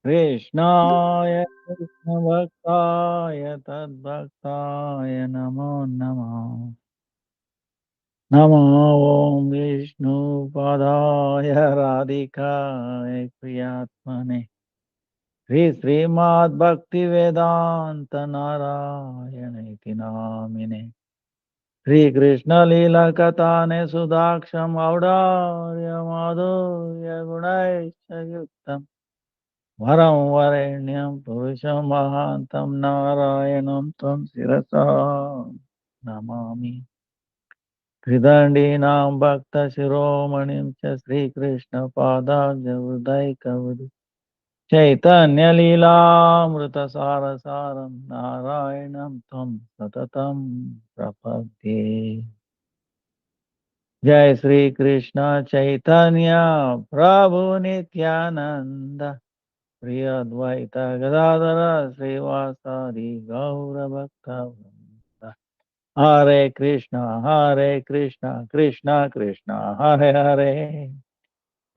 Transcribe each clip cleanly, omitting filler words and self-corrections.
कृष्णाय कृष्णभक्ताय तद्भक्ताय नमो नमः। नमो ॐ विष्णुपदाय राधिकाय प्रियात्मने श्रीमद्भक्तिवेदान्त नारायणेति नामिने श्रीकृष्णलीलाकथाने सुदाक्षं औदार्य माधुर्य गुणैश्च युक्तम् वरं वरेण्यं पुरुषं महान्तं नारायणं त्वं शिरसा नमामि। हृदण्डीनां भक्तशिरोमणिं च श्रीकृष्णपादाब्जहृदयकवि चैतन्यलीलामृतसारसारं नारायणं त्वं सततं प्रपद्ये। जय श्रीकृष्ण चैतन्य प्रभु नित्यानंद प्रिय अद्वैत गदाधर श्रीवासादि गौरभक्तवृंद। हरे Krishna Krishna Krishna Hare Hare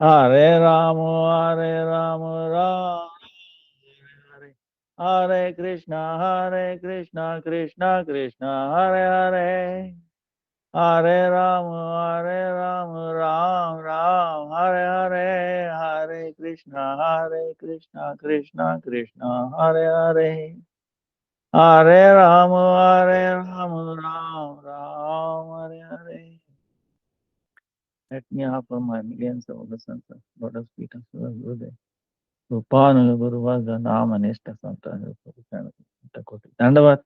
Hare Ram Ram Hare Hare Hare Krishna Krishna Krishna Hare Hare Hare Ram Ram Hare Hare Hare Krishna Krishna Krishna Hare Hare Hare Ram Ram Hare Hare. Let me offer my millions of obeisance of Lotus feet of Gurudev. Rupanuga Guru was the Nama Nishta Santa Takoti. Dandavat,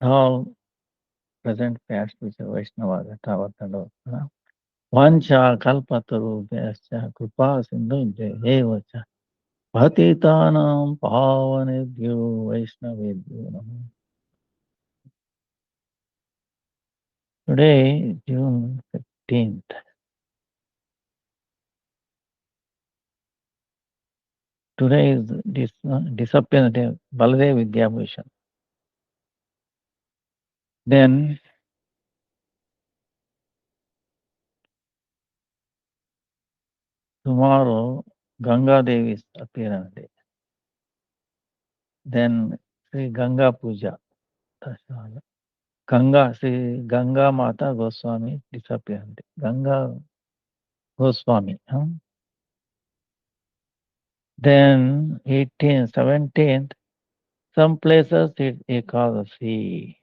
all present past future Vaishnava Tavat Dandavat. Vancha Kalpataru Vyascha Kripa Sindhu Jaya Vacha Patitanam Pavanebhyo Vaishnavebhyo Namo. Today is June 15th. Today is disappearance day of Baladev Vidyabhushan. Then tomorrow Ganga Devi's appearance day. Then Sri Ganga Puja. Ganga, Sri Ganga Mata Goswami disappearance day. Ganga Goswami. Then 18th, 17th, some places it Ekadasi.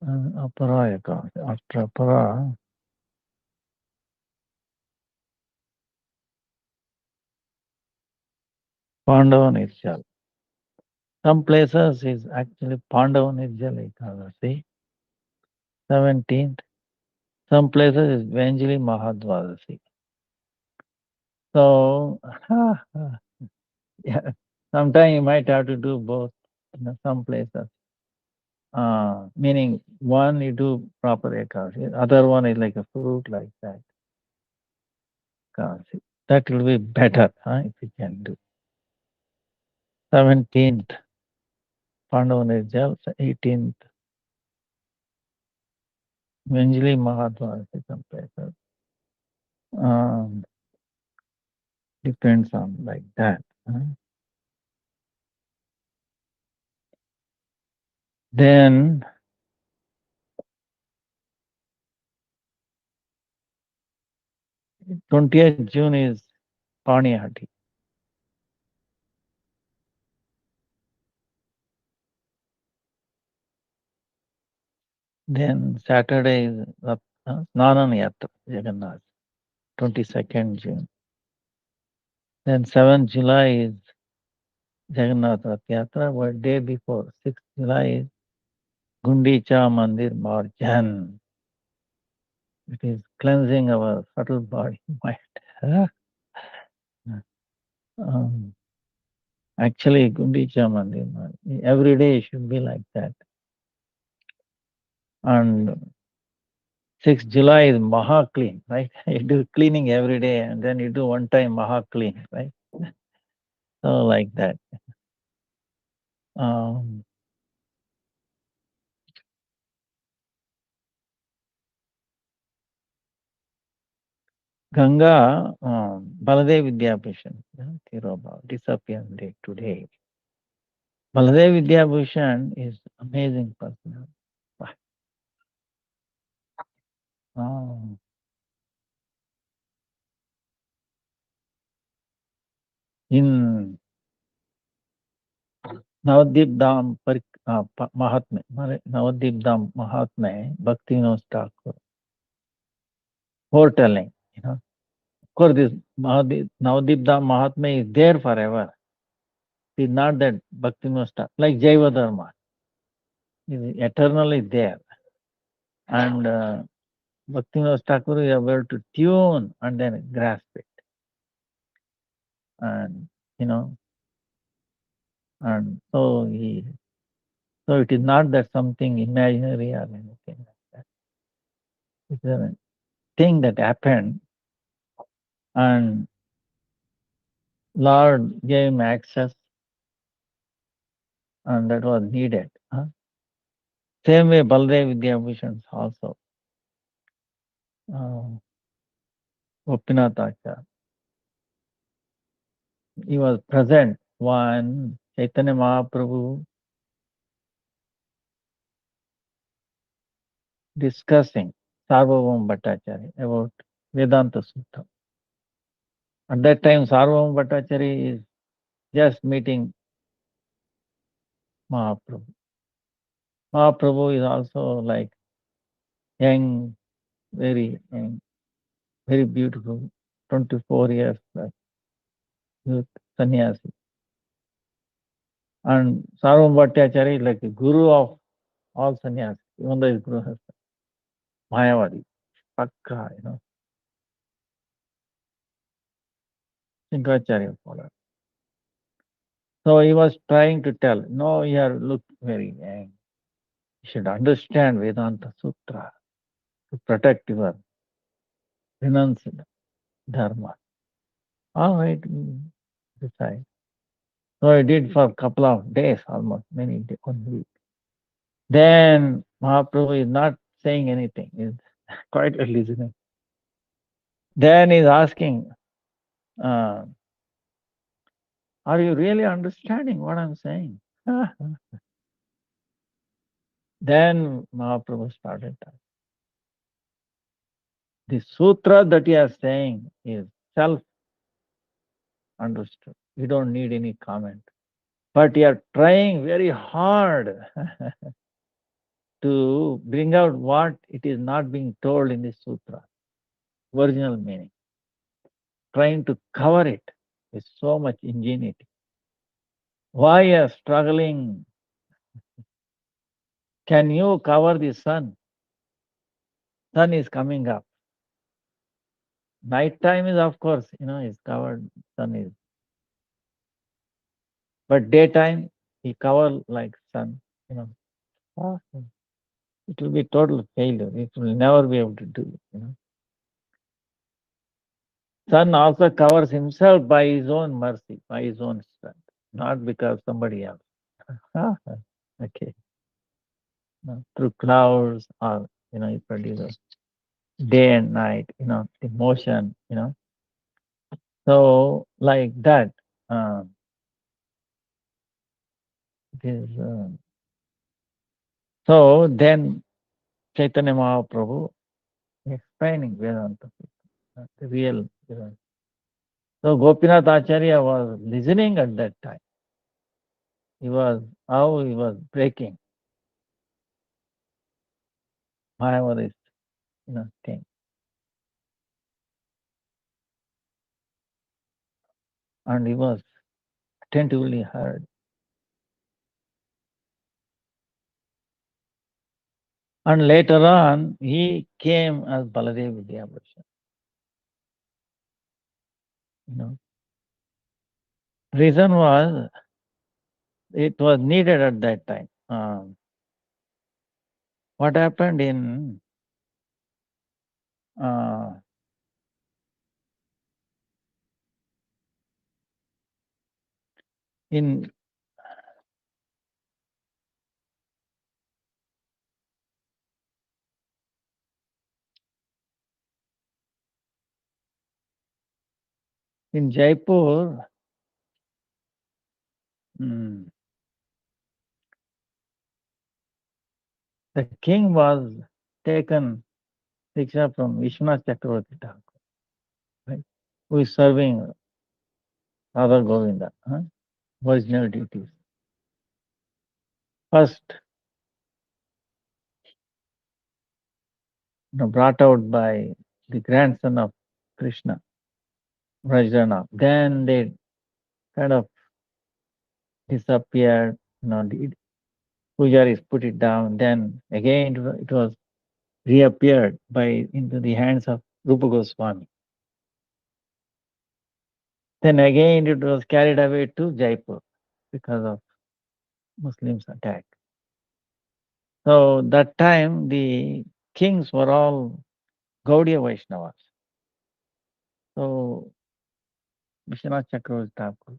Apara Ekadasi. After Apara, Pandava Nirjal. Some places is actually Pandava Nirjal Ekadasi. 17th. Some places is Venjali Mahadvadasi. So, yeah, sometimes you might have to do both in some places. Meaning one you do proper Ekadasi, other one is like a fruit like that. Ekadasi. That will be better if you can do. 17th, Pandava Nirjal, 18th, Venjali Mahadvadasi, some places. Depends on like that. Then 20th June is Paniyahati. Then Saturday is Snanan Yatra, Jagannath, 22nd June. Then 7th July is Jagannath Rath Yatra, but day before, 6th July is Gundicha Mandir Marjan. It is cleansing our subtle body, mind. Actually, Gundicha Mandir, every day should be like that. And 6th July is Maha Clean, right? You do cleaning every day and then you do one time Maha Clean, right? So like that. Um, Ganga, Baladev Vidyabhushan, Thiruva, disappeared day to day. Baladev Vidyabhushan is amazing person. Oh. In Navadip Dham Mahatme, Navadip Dham Mahatme, Bhakti Vinod Thakur, foretelling, Of course, this Navadip Dham Mahatme is there forever. It is not that Bhakti Vinod Thakur, like Jaiva Dharma, is eternally there. And Bhakti Vinod Thakur is able to tune and then grasp it. And, and so it is not that something imaginary or anything like that. It's a thing that happened, and Lord gave him access, and that was needed. Same way Baladev Vidyabhushan also. Gopinath Acharya. He was present when Chaitanya Mahaprabhu discussing Sarvabhauma Bhattacharya about Vedanta Sutra. At that time, Sarvabhauma Bhattacharya is just meeting Mahaprabhu. Mahaprabhu is also like young, very young, very beautiful, 24 years youth sannyasi. And Sarvabhauma Bhattacharya is like a guru of all sannyasis, even though his guru has Mayavadi, Pakka, Shankaracharya follower. So he was trying to tell, no, you look very young. You should understand Vedanta Sutra to protect your renounced dharma. All right, decide. So I did for a couple of days, almost many days, 1 week. Then Mahaprabhu is not saying anything, he's quietly listening. Then he's asking, are you really understanding what I'm saying? Then Mahaprabhu started talking. The sutra that he is saying is self-understood. You don't need any comment. But you are trying very hard to bring out what it is not being told in the sutra, original meaning. Trying to cover it with so much ingenuity. Why you are struggling? Can you cover the sun? Sun is coming up. Night time is, of course, is covered. Sun is. But daytime, he cover like sun. It will be total failure. It will never be able to do it. Sun also covers himself by his own mercy, by his own strength, not because somebody else. Okay. Through clouds or, he produces day and night, the motion, So like that, this, so then Chaitanya Mahaprabhu explaining Vedanta, the real Vedanta. So Gopinath Acharya was listening at that time. He was breaking Mayavadi's, thing. And he was attentively heard. And later on, he came as Baladev Vidyabhushan. Reason was, it was needed at that time. What happened in in In Jaipur, mm, the king was taken Diksha from Vishwanath Chakravarti Thakur, right? Who is serving Radha Govinda, original duties. First, brought out by the grandson of Krishna, Vrajrana. Then they kind of disappeared. The pujaris put it down. Then again it was reappeared by into the hands of Rupa Goswami. Then again it was carried away to Jaipur because of Muslims' attack. So that time the kings were all Gaudiya Vaishnavas. So Vishwanath Chakravarti Thakur,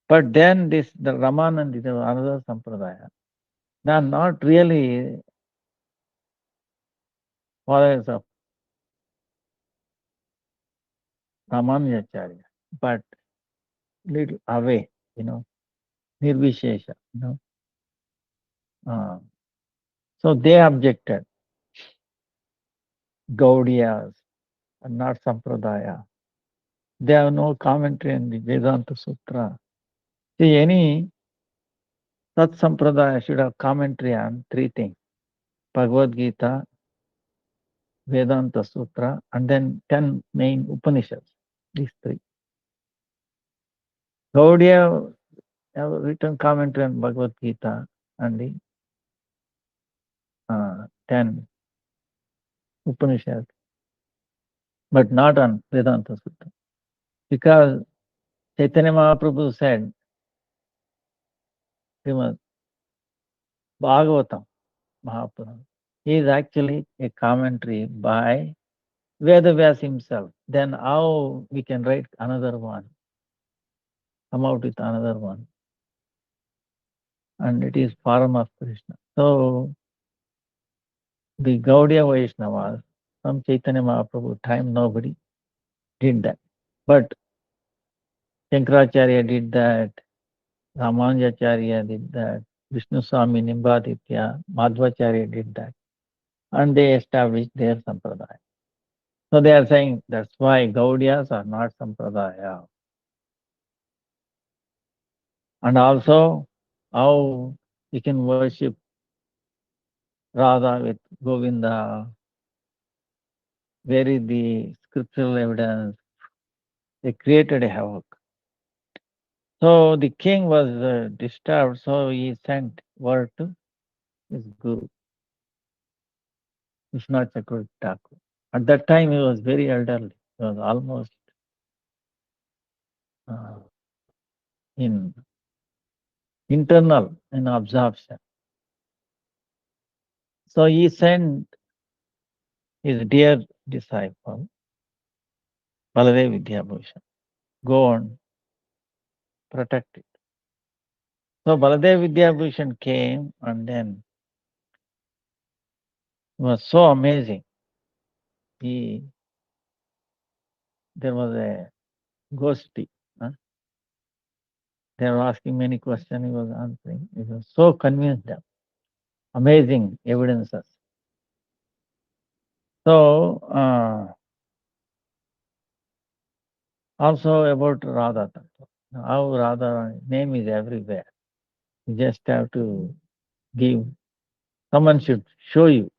But then the Ramanand is another sampradaya. They are not really followers of Ramanujacharya, but little away, Nirvishesha, So they objected. Gaudiyas are not sampradaya. They have no commentary on the Vedanta Sutra. See, any Sat Sampradaya should have commentary on three things: Bhagavad Gita, Vedanta Sutra, and then 10 main Upanishads. These three. Gaudiya have written commentary on Bhagavad Gita and the 10 Upanishads, but not on Vedanta Sutra. Because Chaitanya Mahaprabhu said, Srimad Bhagavatam Mahaprabhu is actually a commentary by Vedavyas himself. Then how we can write another one, come out with another one, and it is form of Krishna. So the Gaudiya Vaishnavas from Chaitanya Mahaprabhu time, nobody did that. But Shankaracharya did that, Ramanujacharya did that, Vishnu Swami Nimbaditya, Madhvacharya did that, and they established their sampradaya. So they are saying that's why Gaudiyas are not sampradaya. And also how you can worship Radha with Govinda, where is the scriptural evidence? They created a havoc. So the king was disturbed, so he sent word to his guru, Vishwanath Chakravarti Thakur. At that time, he was very elderly. He was almost in internal in absorption. So he sent his dear disciple, Baladev Vidyabhushan, go and protect it. So Baladev Vidyabhushan came, and then it was so amazing. There was a ghosty. They were asking many questions, he was answering. He was so convinced them. Amazing evidences. So, also about Radha. How Radha name is everywhere. You just have to give, someone should show you,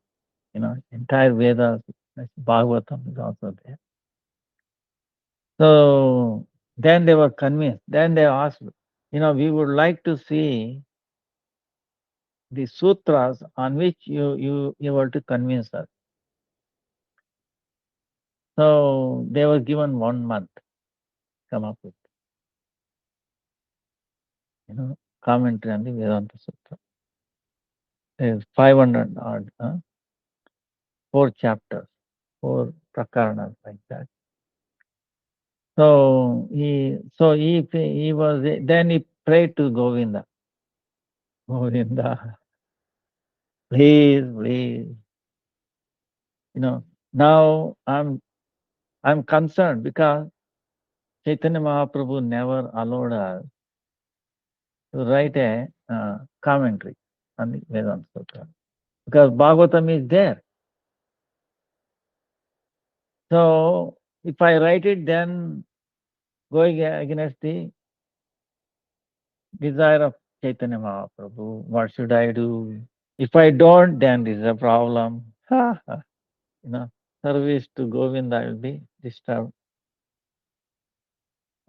entire Vedas, Bhagavatam is also there. So then they were convinced. Then they asked, we would like to see the sutras on which you were to convince us. So they were given 1 month, come up with, commentary on the Vedanta Sutra. There's 500 odd, 4 chapters, 4 prakaranas like that. So he was, then he prayed to Govinda. Govinda, please, now I'm concerned because Chaitanya Mahaprabhu never allowed us to write a commentary on the Vedanta Sutra because Bhagavatam is there. So if I write it, then going against the desire of Chaitanya Mahaprabhu, what should I do? If I don't, then this is a problem. Service to Govinda will be disturbed.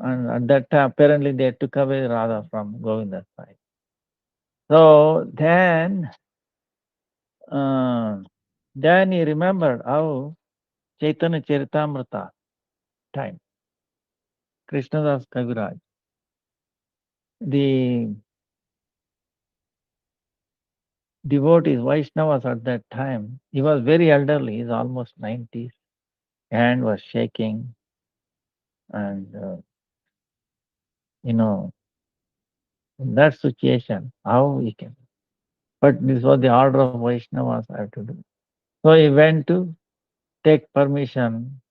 And at that time, apparently they took away Radha from Govinda's side. So then he remembered how Chaitanya Charitamrita time, Krishnadas Kaviraj, the devotees, Vaishnavas at that time, he was very elderly, he's almost 90s, hand was shaking, and in that situation, how he can. But this was the order of Vaishnavas I have to do. So he went to take permission,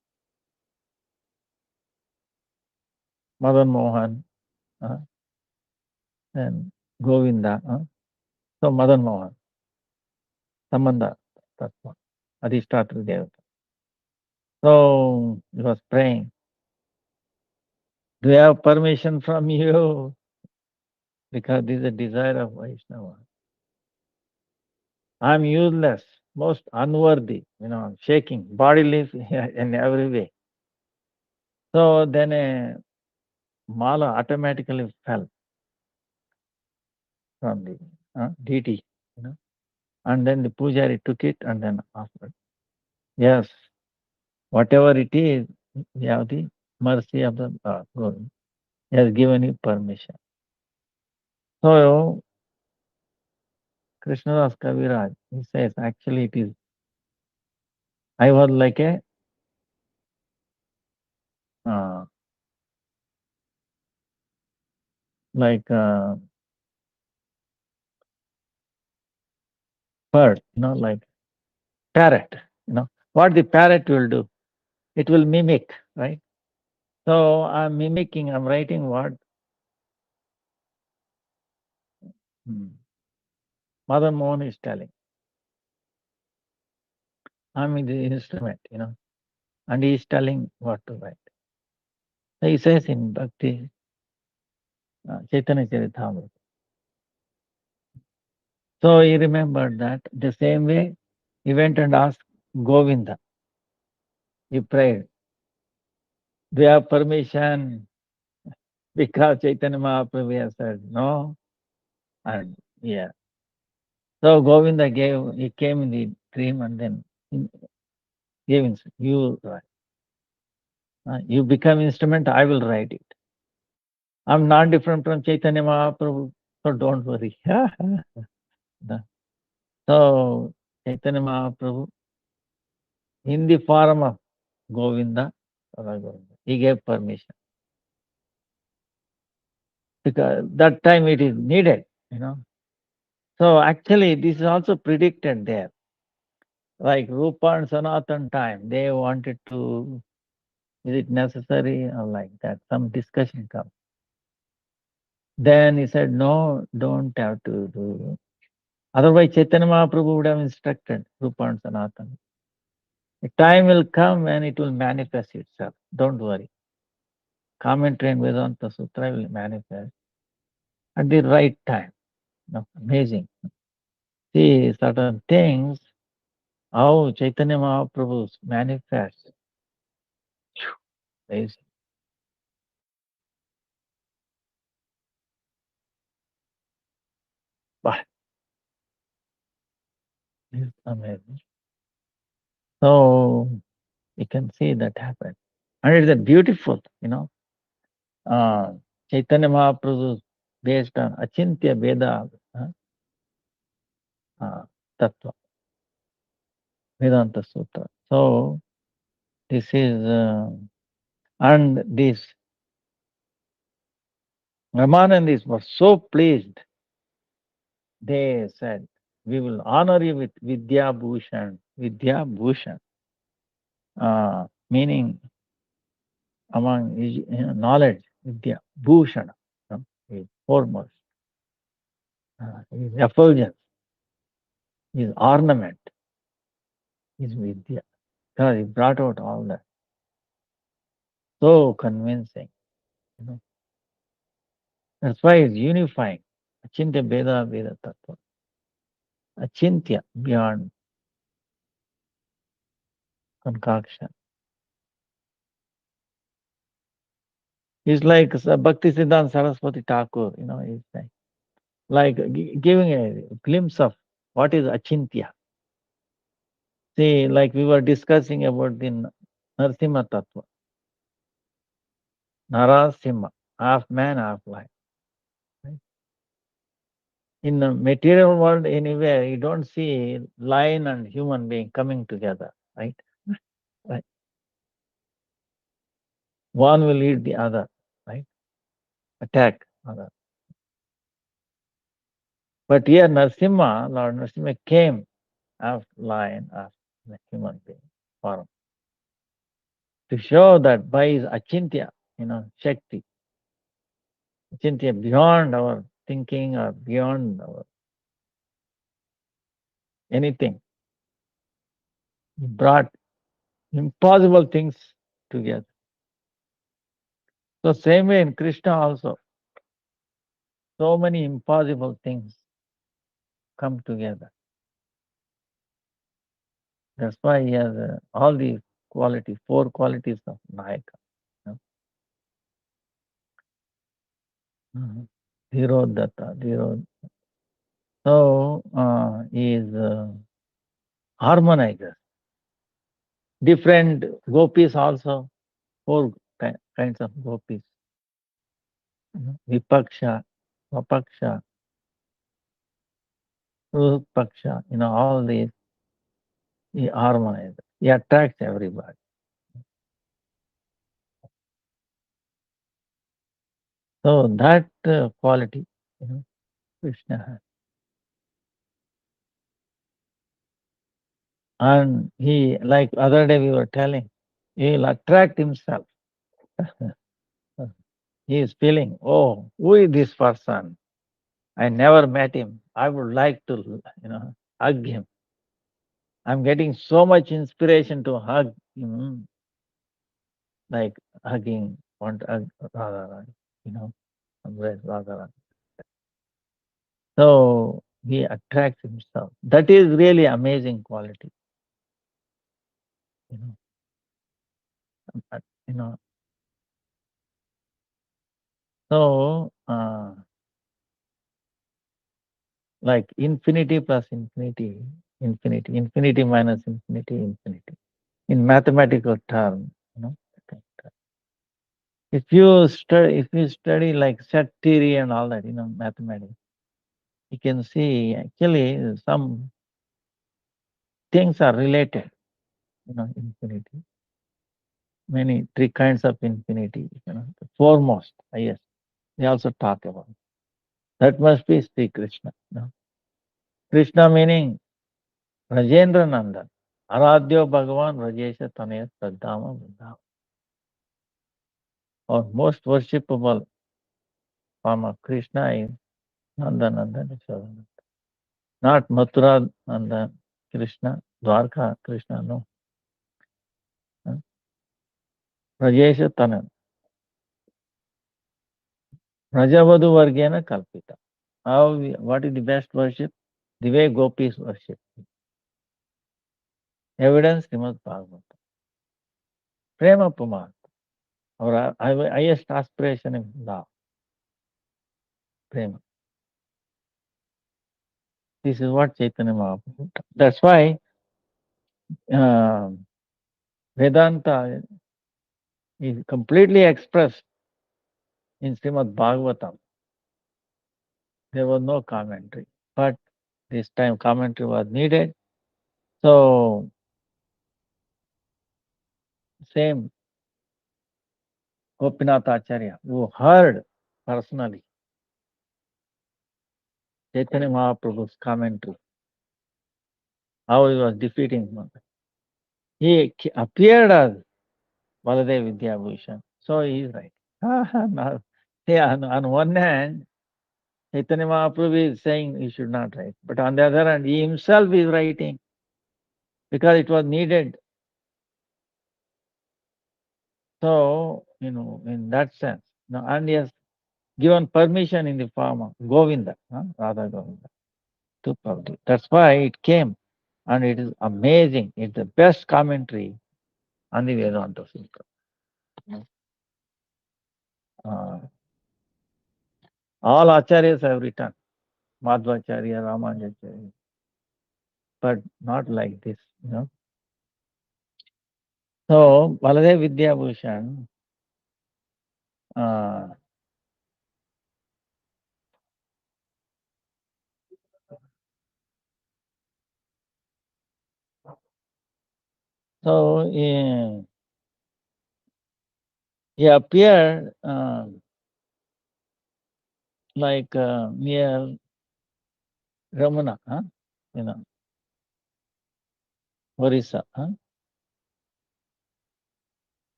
Madan Mohan, and Govinda. So Madan Mohan, Samanda, that's one, Adhishtatri Devata. So he was praying, do I have permission from you? Because this is a desire of Vaishnava. I'm useless, most unworthy, I'm shaking, bodily in every way. So then a mala automatically fell from the deity, and then the pujari took it and then offered. Yes, whatever it is, we have the mercy of the God. He has given you permission. So Krishnadas Kaviraj, he says, actually it is, I was like a bird, like parrot. What the parrot will do, it will mimic, right? So I'm mimicking, I'm writing what Madan Mohan is telling. I'm in the instrument, and he is telling what to write. So he says in Bhakti Chaitanya Charitamrita. So he remembered that the same way he went and asked Govinda. He prayed, do you have permission? Because Chaitanya Mahaprabhu has said no. And yeah. So Govinda he came in the dream and then gave instruction. You write. You become instrument, I will write it. I'm not different from Chaitanya Mahaprabhu, so don't worry. So Chaitanya Mahaprabhu, in the form of Govinda, he gave permission. Because that time it is needed, So actually this is also predicted there. Like Rupa and Sanatan time, they wanted to, is it necessary or like that? Some discussion comes. Then he said, no, don't have to do. Otherwise Chaitanya Mahaprabhu would have instructed Rupa and Sanatan. The time will come when it will manifest itself. Don't worry. Commentary and Vedanta Sutra will manifest at the right time. Amazing. See, certain things, how Chaitanya Mahaprabhu manifests. Amazing. But it's amazing. So you can see that happen. And it's a beautiful, Chaitanya Mahaprabhu is based on Achintya Veda Tattva, Vedanta Sutra. So this is, and this Ramanandis was so pleased. They said, we will honor you with Vidya Bhushan. Vidya Bhushan. Meaning among knowledge, Vidya, Bhushana, is foremost. His effulgence, his ornament is Vidya. Because he brought out all that. So convincing. That's why it's unifying. Achintya Veda Veda Tattva. Achintya, beyond concoction. It's like Bhakti Siddhanta Saraswati Thakur, he's like giving a glimpse of what is Achintya. See, like we were discussing about the Narasimha Tattva. Narasimha, half man, half lion. Right? In the material world, anywhere, you don't see lion and human being coming together, right? Right. One will eat the other, right? Attack other. But here Narasimha, Lord Narasimha came as lion, as a human being form. To show that by his Achintya, Shakti, Achintya beyond our thinking or beyond our anything, he brought impossible things together. So same way in Krishna also, so many impossible things come together. That's why he has all the qualities, 4 qualities of Nayaka. Dhirodatta, Dhiro. So he is harmonizer. Different gopis also, 4 kinds of gopis. Vipaksha, Vapaksha, Rupaksha, all these, he harmonizes. He attracts everybody. So that quality, Krishna has. And he, like other day we were telling, he will attract himself. He is feeling, oh, who is this person? I never met him. I would like to, hug him. I'm getting so much inspiration to hug him, like hugging, want to hug Radharani, embrace Radharani. So he attracts himself. That is really amazing quality. You know, uh, you know. So like infinity plus infinity, infinity, infinity minus infinity, infinity. In mathematical term, if you study like set theory and all that, mathematics, you can see actually some things are related, infinity. Many 3 kinds of infinity, the foremost, highest. They also talk about. That must be Sri Krishna. Krishna meaning Rajendra Nandan. Aradhyo Bhagavan Rajesha Tanaya Sadhama Vrindavan. Or most worshipable form of Krishna is Nanda Nandan Yashodananda. Not Mathura Nandan Krishna, Dwarka Krishna, no. Rajesha Tanaya. Rajavadu Vargena Kalpita. What is the best worship? The way gopis worship. Evidence, Srimad Bhagavatam. Prema Pumar. Our highest aspiration in love. Prema. This is what Chaitanya Mahaprabhu. That's why Vedanta is completely expressed in Srimad Bhagavatam. There was no commentary, but this time commentary was needed. So, same Gopinath Acharya, who heard personally Chaitanya Mahaprabhu's commentary, how he was defeating Mother. He appeared as Baladev Vidyabhushan. So he is right. No. Yeah, on one hand, Chaitanya Mahaprabhu is saying he should not write. But on the other hand, he himself is writing because it was needed. So, in that sense. Now, and he has given permission in the form of Govinda, Radha Govinda, to publish. That's why it came. And it is amazing. It's the best commentary on the Vedanta Sutra. Uh, all acharyas have written, Madhvacharya, Ramanujacharya, but not like this. So, Baladev Vidyabhushan, uh, so he appeared like near Ramana, you know, Orissa.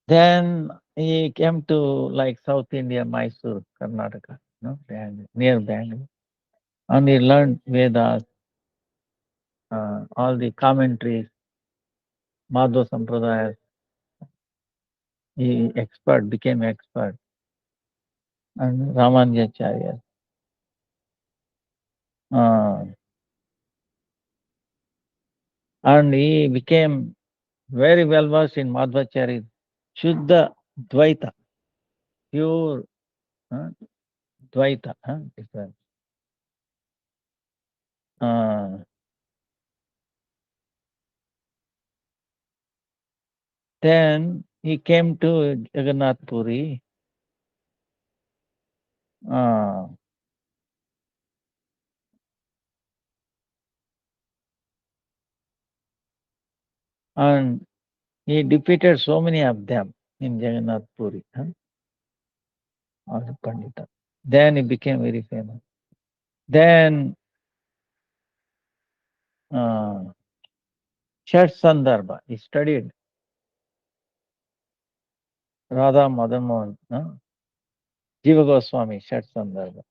Then he came to like South India, Mysore, Karnataka, near Bangalore. And he learned Vedas, all the commentaries, Madhva Sampradaya. He became expert. And Ramanujacharya. Uh, and he became very well versed in Madhvacharya, Shuddha Dvaita, pure Dvaita. Different. Uh, then he came to Jagannath Puri. Uh, and he defeated so many of them in Jagannath Puri, all the Pandita. Then he became very famous. Then uh, Shat Sandarbha, he studied Radha Madan Mohan, Jiva Goswami, Shat Sandarbha.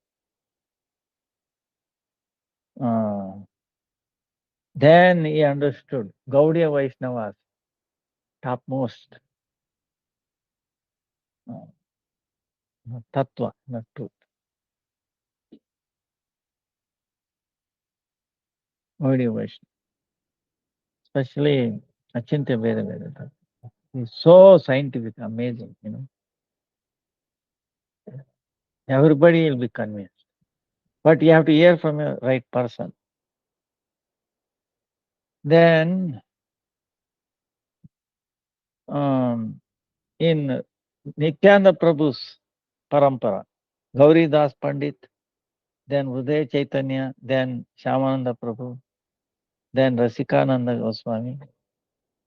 Then he understood Gaudiya Vaishnavas, topmost tattva, not truth. Gaudiya Vaishnava, especially Achintya Veda Vedanta. He's so scientific, amazing. Everybody will be convinced. But you have to hear from a right person. Then in Nityananda Prabhu's parampara, Gauri Das Pandit, then Uday Chaitanya, then Shyamananda Prabhu, then Rasikananda Goswami,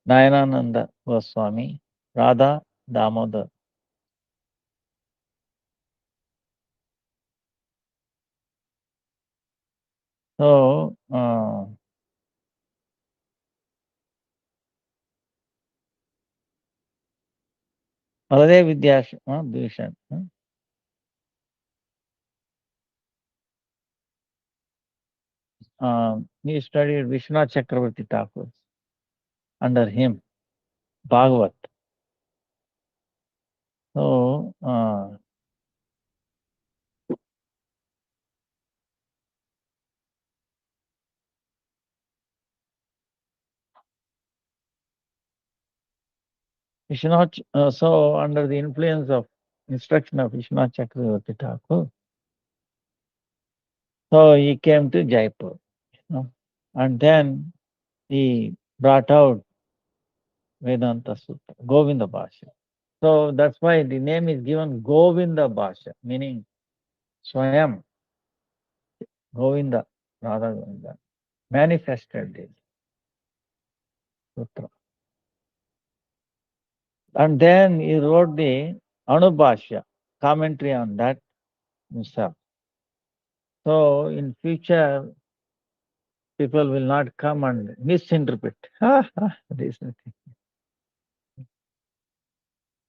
Nayanananda Goswami, Radha Damodar. So, Baladev Bhushan, he studied Vishwanath Chakravarti Thakur under him, Bhagavat. So, so under the influence of instruction of Vishwanath Chakravarti Thakur, so he came to Jaipur, and then he brought out Vedanta Sutra, Govinda Bhasha. So that's why the name is given Govinda Bhasha, meaning Swayam, Govinda, Radha Govinda, manifested this sutra. And then he wrote the Anubhashya, commentary on that himself. So in future, people will not come and misinterpret. This nothing.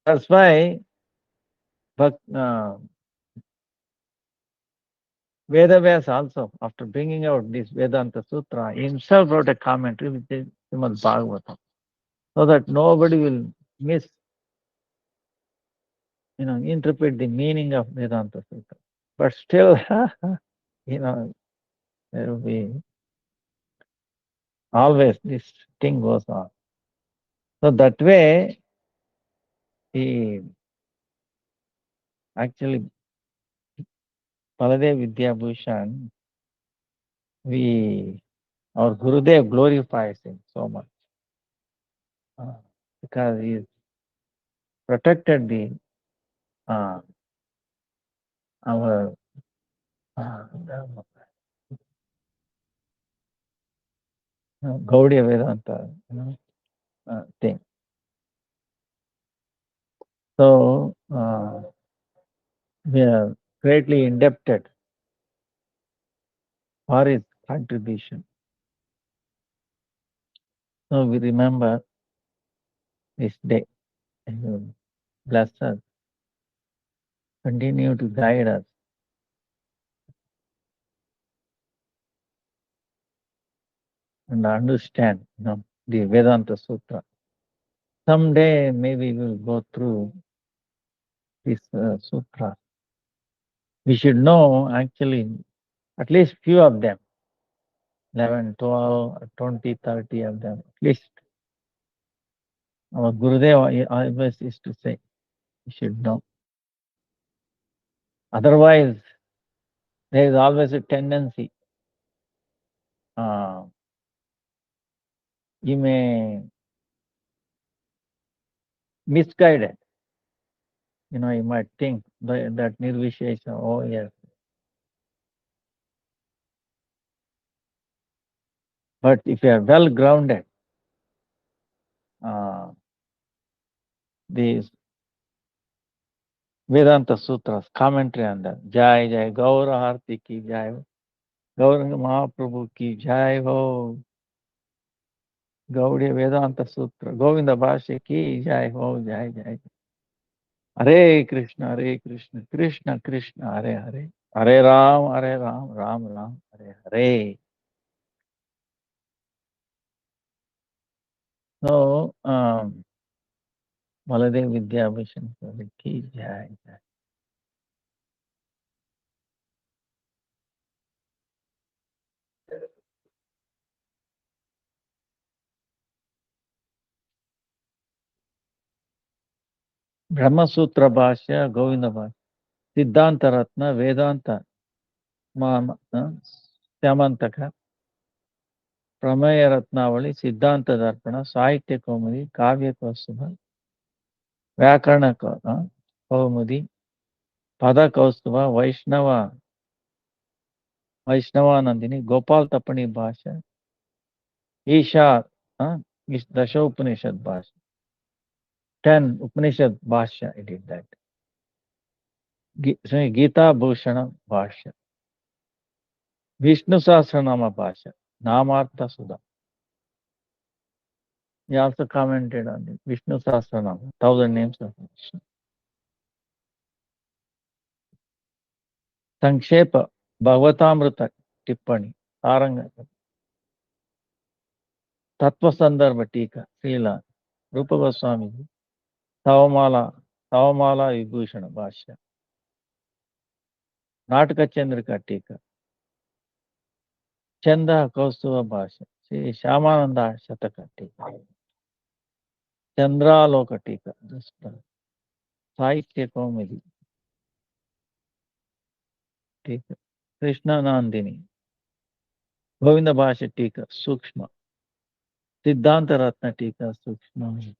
That's why Vedavyas also, after bringing out this Vedanta Sutra, he himself wrote a commentary which is Srimad Bhagavatam, so that nobody will interpret the meaning of Vedanta Sutra. But still, there will be always this thing goes on. So that way, he actually, Baladev Vidyabhushan, our Gurudev glorifies him so much because he protected our Gaudiya Vedanta thing. So we are greatly indebted for his contribution. So we remember this day. Bless us. Continue to guide us. And understand, the Vedanta Sutra. Someday maybe we'll go through this sutra. We should know actually at least few of them, 11, 12, 20, 30 of them, at least. Our Gurudev always used to say, you should know. Otherwise, there is always a tendency. You may misguide it. You might think that Nirvishesha, oh yes. But if you are well grounded, these Vedanta Sutras, commentary on that, Jai Jai, Gaura Harti ki Jai, Gauranga Mahaprabhu ki Jai ho, Gaudiya Vedanta Sutra, Govinda Bhasha ki Jai ho, Jai Jai. Hare Krishna, Krishna Krishna, Hare Hare, Hare Ram, Ram Ram, Hare Hare. So, Baladev Vidyabhushan ki Jai Jai. Brahma Sutra Bhashya, Govinda Bhashya, Siddhanta Ratna, Vedanta, Syamantaka, Pramaya Ratnavali, Siddhanta Darpana, Sahitya Kaumudi, Kavya Kaustubha, Vyakarana Kaumudi, Pada Kaustubha, Vaishnava Nandini, Gopal Tapani Bhashya, Isha, Dasha Upanishad Bhashya, 10 Upanishad Bhashya, I did that. Gita Bhushana Bhashya, Vishnu Sahasranama Bhashya, Namartha Sudha. He also commented on it. Vishnu Sahasranama, 1000 names of Vishnu. Sankshepa, Bhagavatamrita, Tippani, Saranga, Tattva Sandarbha Tika, Srila, Rupa Goswami, Savamala Vibhushana Bhashya, Nataka Chandrika Tika, Chanda Kaustuva Bhashya, Sri Shyamananda Shataka Tika, Chandraloka Tika, Sahitya Kaumudi Tika, Krishna Nandini, Govinda Bhashya Tika, Sukshma, Siddhanta Ratna Tika, Sukshma.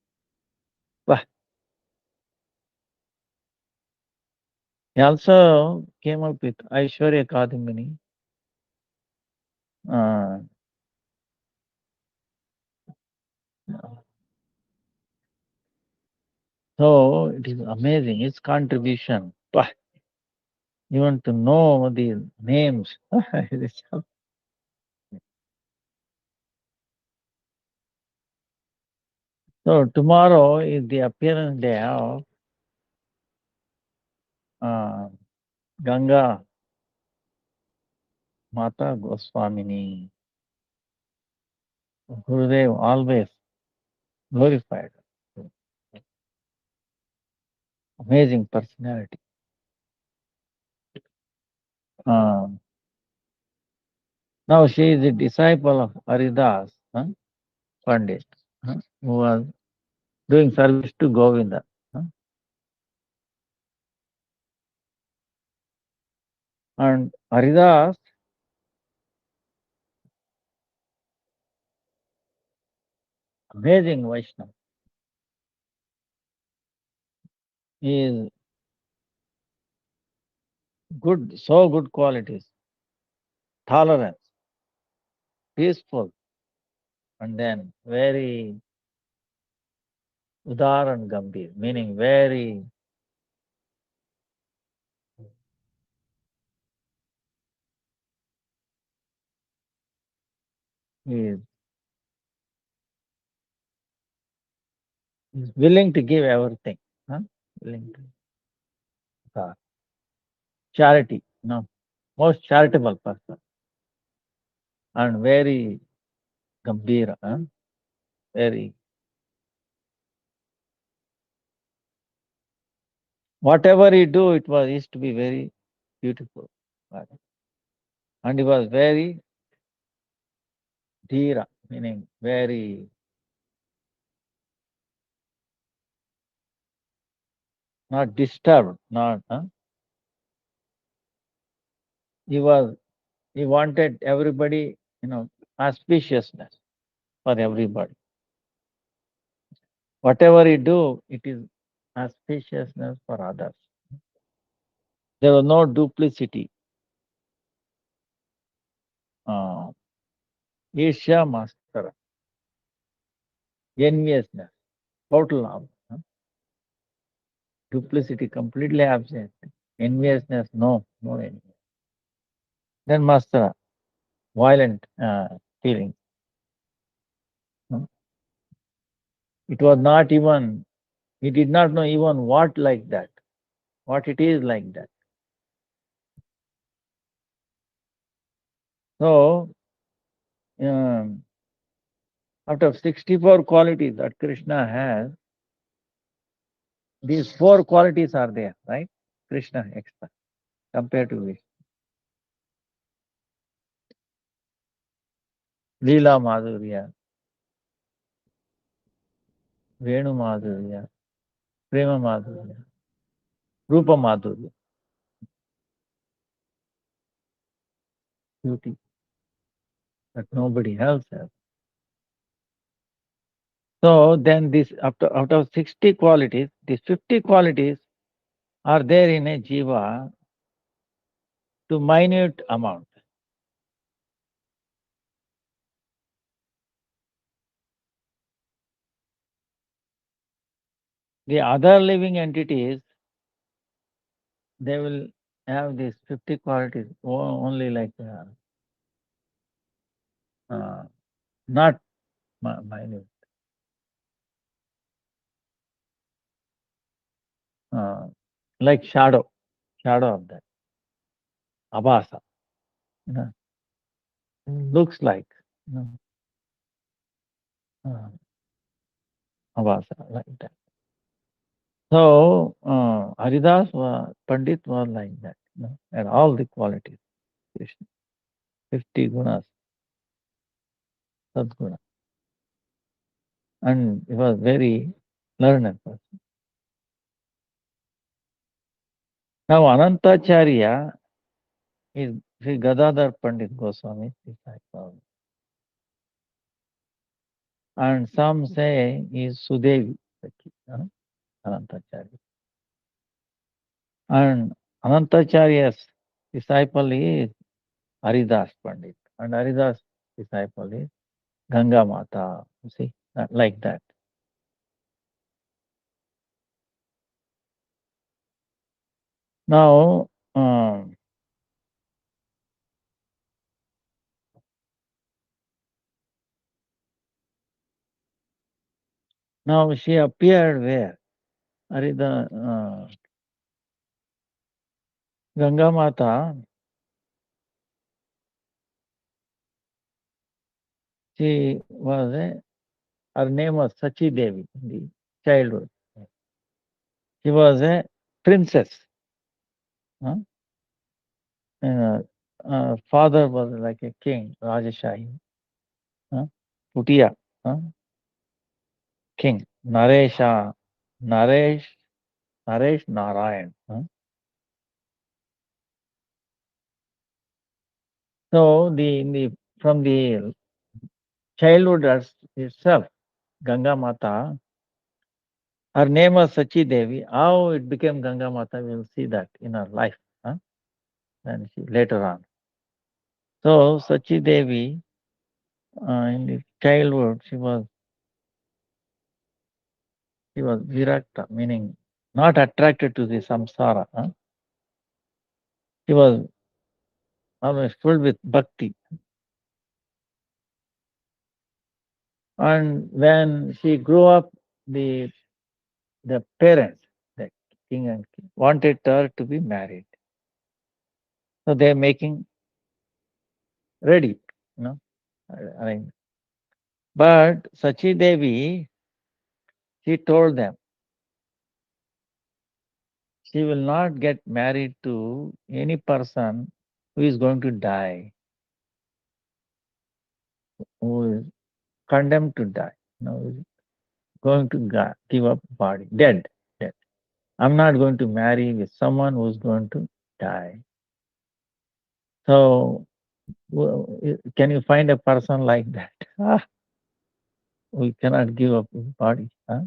He also came up with Aishwarya Kadambini. So it is amazing, his contribution. You want to know the names. So tomorrow is the appearance day of Ganga Mata Goswamini, Gurudev always glorified. Amazing personality. Now she is a disciple of Haridas Pandit, who was doing service to Govinda. And Haridas amazing Vaishnava. He is good, so good qualities. Tolerance, peaceful, and then very Udar and Gambhir, meaning very he is willing to give everything. Willing to charity, most charitable person and very Gambhira, very whatever he do, it was used to be very beautiful. And he was very dhira, meaning very not disturbed, not he wanted everybody, auspiciousness for everybody. Whatever he do, it is auspiciousness for others. There was no duplicity. Isha Master, enviousness, total duplicity completely absent. Enviousness, no envy. Then Master, violent feeling. It was not even, he did not know even what like that, what it is like that. So, out of 64 qualities that Krishna has, these 4 qualities are there, right? Krishna extra, compared to Vishnu. Leela Madhurya, Venu Madhurya, Prema Madhurya, Rupa Madhurya, beauty that nobody else has. So then this, out of 60 qualities, these 50 qualities are there in a jiva to minute amount. The other living entities, they will have these 50 qualities only like not minute. Like shadow of that. Abhasa. Looks like Abhasa, like that. So Haridas Pandit was like that, and all the qualities, Krishna, 50 gunas, sadguna. And he was very learned person. Now Anantacharya is Sri Gadadhar Pandit Goswami's disciple. And some say he is Sudevi, Anantacharya. And Anantacharya's disciple is Haridas Pandit. And Haridas' disciple is Ganga Mata. You see, like that. Now, now she appeared where? Ganga Mata, she was her name was Sachi Devi in the childhood. She was a princess. Huh? And, father was like a king, Rajashahi. Huh? Putiya, huh? King. Naresh, Naresh Narayan. Huh? So from the childhood itself, Ganga Mata, her name was Sachi Devi. How it became Ganga Mata, we'll see that in her life. Huh? And later on. So Sachi Devi, in the childhood, she was virakta, meaning not attracted to the samsara. Huh? She was always filled with bhakti. And when she grew up, the the parents, the king and queen, wanted her to be married. So they're making ready, you know. arrange. But Sachi Devi, she told them she will not get married to any person who is going to die, who is condemned to die, who is going to give up body, dead, dead. I'm not going to marry with someone who's going to die. So, can you find a person like that? We cannot give up his body. Huh?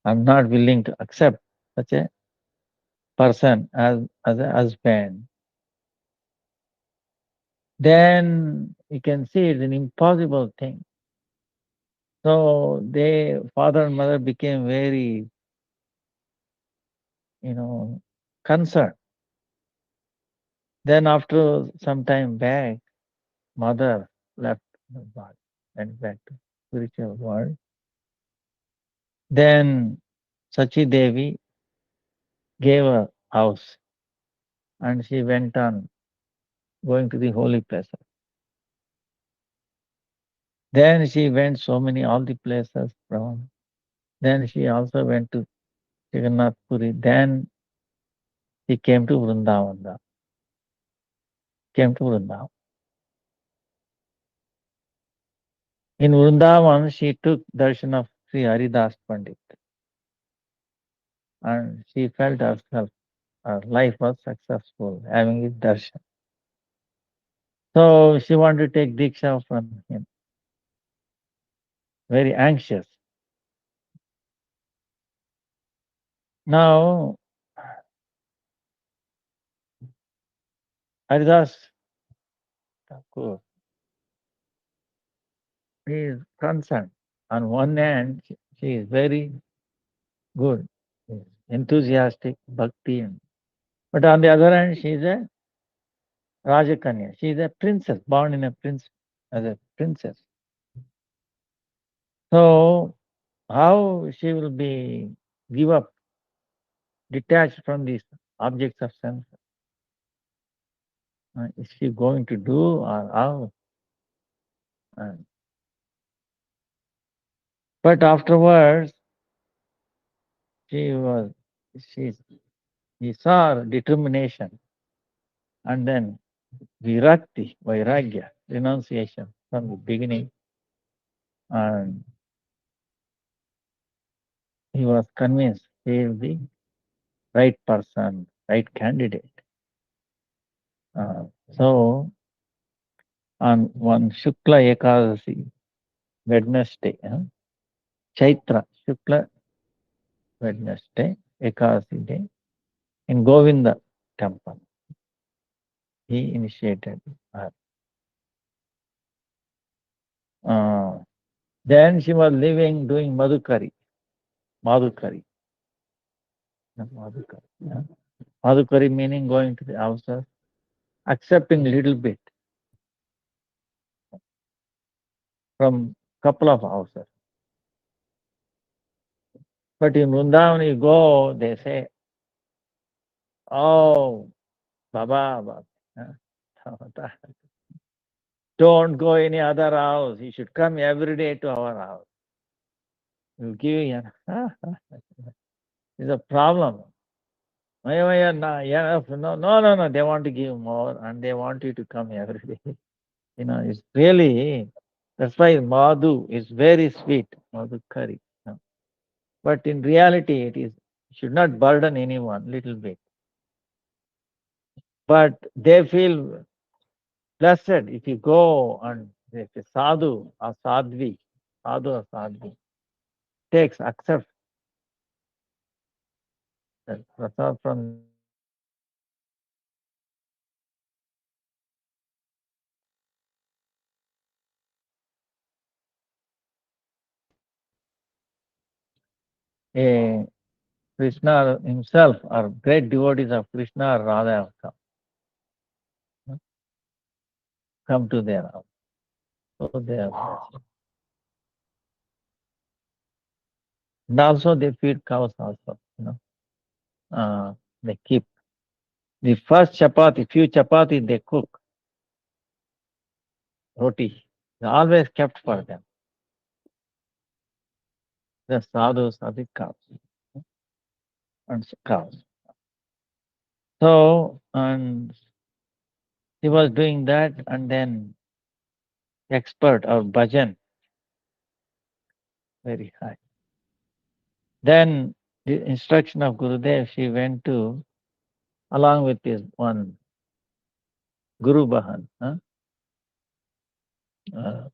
I'm not willing to accept such a person as a husband. Then you can see it's an impossible thing. So father and mother became very, concerned. Then after some time back, mother left the body, went back to spiritual world. Then Sachi Devi gave a house and she went on going to the holy places. Then she went all the places from. Then she also went to Jagannath Puri. Then she came to Vrindavan. In Vrindavan, she took darshan of Sri Haridas Pandit. And she felt herself, her life was successful, having his darshan. So she wanted to take Diksha from him. Very anxious. Now, Haridas Thakur, he is concerned. On one hand, she is very good, enthusiastic, bhakti. But on the other hand, she is a Rajakanya. She is a princess, born as a princess. So, how she will be give up, detached from these objects of sense? Is she going to do or how? Uh, but afterwards, she was, she, he saw her determination and then vairagya, renunciation from the beginning. And he was convinced he is the right person, right candidate. So, on one Shukla Ekadasi, Wednesday, Chaitra Shukla Wednesday, Ekadasi day, in Govinda temple, he initiated her. Then she was living, doing Madhukari. Madhukari. Madhukari. Yeah. Madhukari meaning going to the houses, accepting little bit from couple of houses. But in Vrindavan you go, they say, Oh, Baba, Baba. huh? Don't go any other house. You should come every day to our house. We'll give you. It's a problem. Yeah, no, yeah, no. They want to give more and they want you to come every day. It's really, that's why Madhu is very sweet, Madhu curry. But in reality, it is, should not burden anyone, little bit. But they feel blessed if you go and if a sadhu or sadhvi, takes, accepts that prasad from them, a Krishna himself or great devotees of Krishna or Radha have come to their house. So they are, and also they feed cows also. They keep the first chapati, few chapati they cook, roti, they always kept for them. The sadhus are the cows and cows. So, and he was doing that, and then expert or bhajan, very high. Then the instruction of Gurudev, she went to, along with his one Guru Bahan, uh, uh,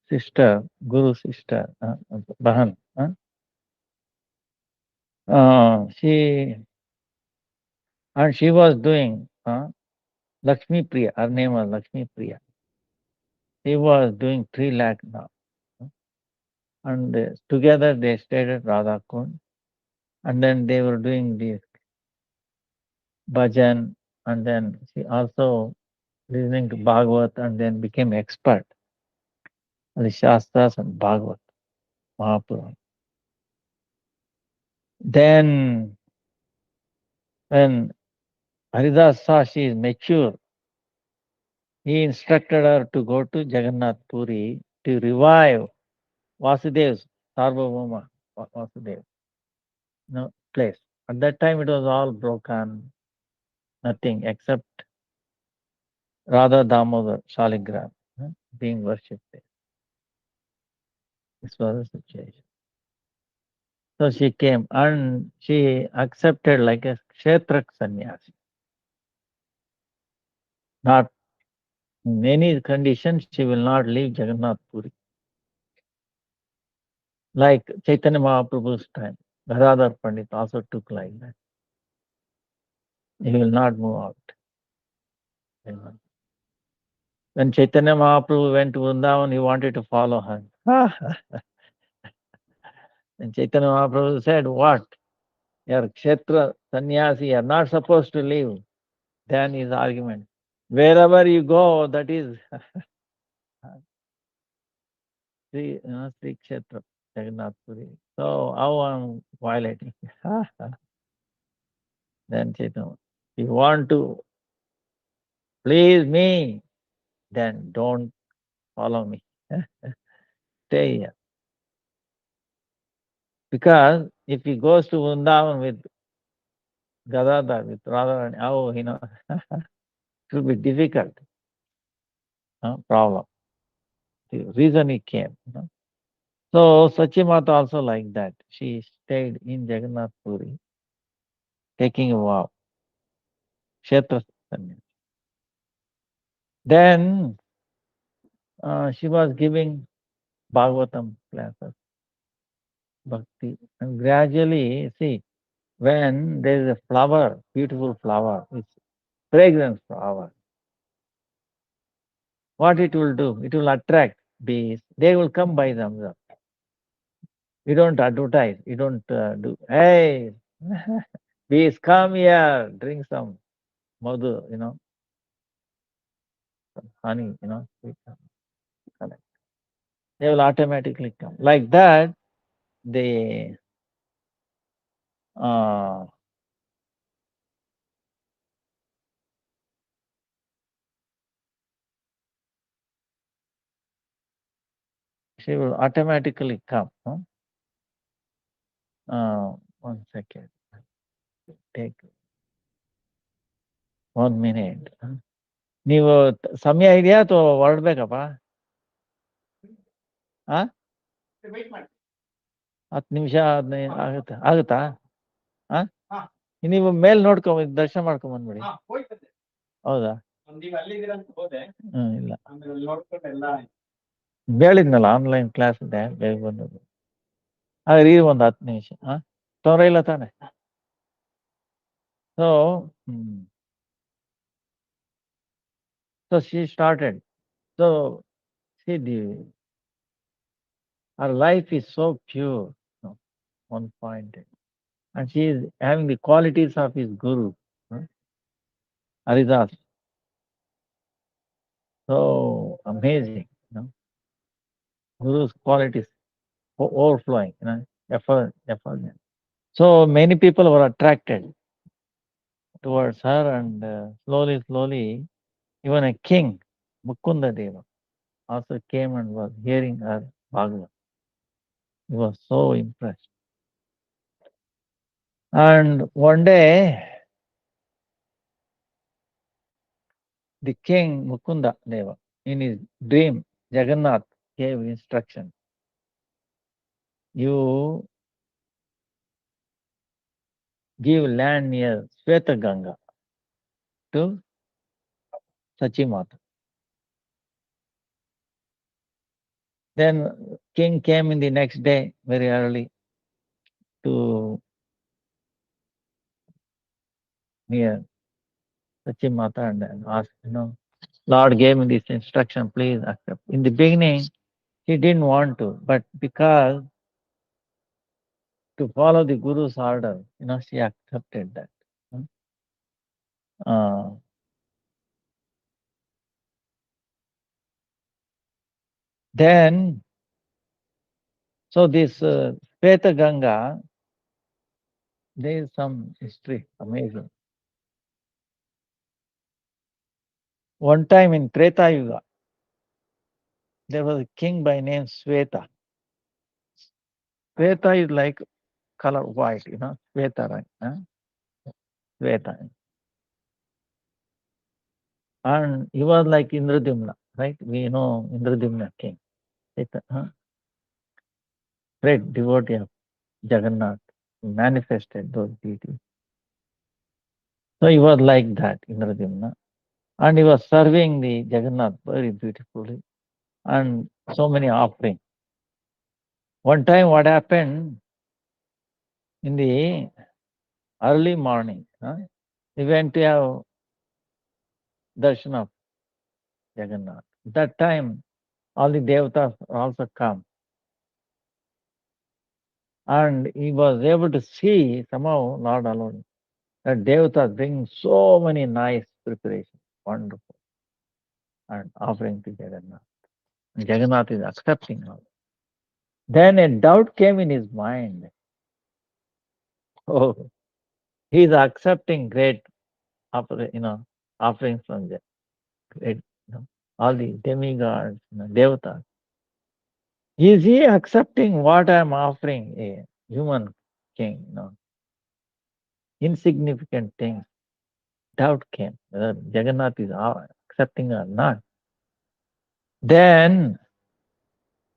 sister, Guru sister, Bahan. She, and she was doing Lakshmi Priya. Her name was Lakshmi Priya. She was doing 3 lakh now. And together they stayed at Radha Kund. And then they were doing this bhajan. And then she also listening to Bhagavat and then became expert on the Shastras and Bhagavat, Mahapuran. Then when Haridas saw she is mature, he instructed her to go to Jagannath Puri to revive Vasudev's Sarvabhauma Vasudev place. At that time it was all broken, nothing except Radha Damodar Shaligram being worshipped there. This was the situation. So she came and she accepted like a Kshetrak sannyasi. Not in any condition she will not leave Jagannath Puri. Like Chaitanya Mahaprabhu's time, Gadadhar Pandit also took like that. He will not move out. When Chaitanya Mahaprabhu went to Vrindavan, he wanted to follow her. And Chaitanya Mahaprabhu said, what? You're Kshetra sannyasi, you're not supposed to leave. Then his argument. Wherever you go, that is Sri Kshetra, Jagannath Puri. So how I'm violating? Then Chaitanya, if you want to please me, then don't follow me. Stay here. Because if he goes to Vrindavan with Gadadhar, with Radharani, it will be difficult. Problem. The reason he came. So Sachimata also like that. She stayed in Jagannath Puri, taking a vow. Kshetra Sanyasi. Then she was giving Bhagavatam classes, bhakti. And gradually, see, when there is a flower, beautiful flower, it's fragrance flower, what it will do? It will attract bees. They will come by themselves. You don't advertise. You don't do, hey, bees, come here, drink some madhu, some honey, sweet honey. They will automatically come. Like that, the she will automatically come. Huh? 1 second. Take 1 minute. ನೀವು ಸಮಯ ಇದೆಯಾ ಅಥವಾ ಹೊರಡ್ಬೇಕಪ್ಪ? 10 ನಿಮಿಷ 15 ಆಗುತ್ತಾ? ನೀವು ಮೇಲ್ ದರ್ಶನ ಮಾಡ್ಕೊಂಡ್ ಬಂದ್ಬಿಡಿ. ಹೌದಾ? ಇಲ್ಲ ಹೇಳಿದ್ನಲ್ಲ ಆನ್ಲೈನ್ ಕ್ಲಾಸ್ ಇದೆ, ಬೇಗ ಬಂದದ್ದು. ಹಾಗಾದ್ರೆ ಒಂದು 10 ನಿಮಿಷ. ತೊಂದರೆ ಇಲ್ಲ ತಾನೆ? So she started. So see, her life is so pure. One point. And she is having the qualities of his guru, Haridas. So amazing, Guru's qualities overflowing, effort. So many people were attracted towards her, and slowly, even a king, Mukunda Deva, also came and was hearing her Bhagavad. He was so impressed. And one day, the king Mukunda Deva, in his dream, Jagannath gave instruction. You give land near Svetaganga to Sachimata. Then king came in the next day very early to near Sachimata and asked, Lord gave me this instruction, please accept. In the beginning, he didn't want to, but because to follow the Guru's order, she accepted that. Then, so this Sveta Ganga, there is some history, amazing. One time in Treta Yuga, there was a king by name Sveta. Sveta is like color white, Sveta, right? Sveta. And he was like Indradimna, right? We know Indradimna king. Great devotee of Jagannath, manifested those deities. So he was like that, Indradimna. And he was serving the Jagannath very beautifully. And so many offerings. One time what happened, in the early morning, he went to have darshan of Jagannath. That time, all the devatas also come. And he was able to see somehow, Lord alone, that devatas bring so many nice preparations, wonderful, and offering to Jagannath. And Jagannath is accepting all. Then a doubt came in his mind. Oh, he is accepting great offerings from the great, all the demigods, devatas. Is he accepting what I am offering a human king? Insignificant things. Doubt came whether Jagannath is accepting or not. Then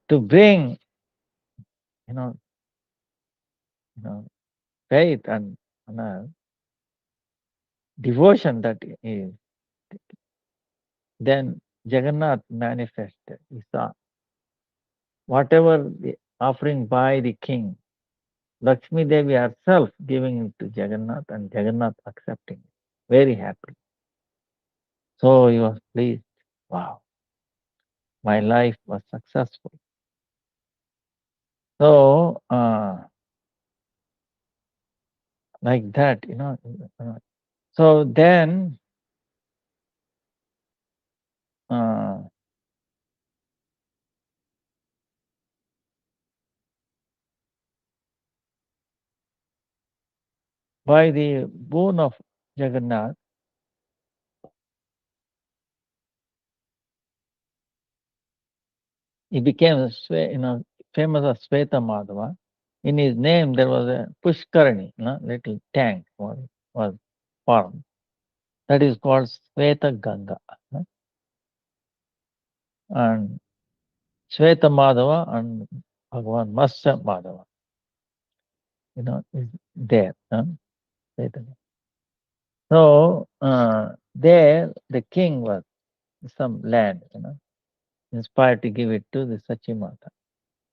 to bring, faith and devotion that is, then Jagannath manifested. He saw whatever the offering by the king, Lakshmi Devi herself giving it to Jagannath, and Jagannath accepting it. Very happy. So he was pleased. Wow, my life was successful. So like that, So then by the boon of Jagannath, he became famous as Sweta Madhava. In his name, there was a Pushkarani, little tank was formed. That is called Sweta Ganga. And Sweta Madhava and Bhagavan Matsya Madhava, is there. Sweta. So there, the king was some land, inspired to give it to the Sachimata.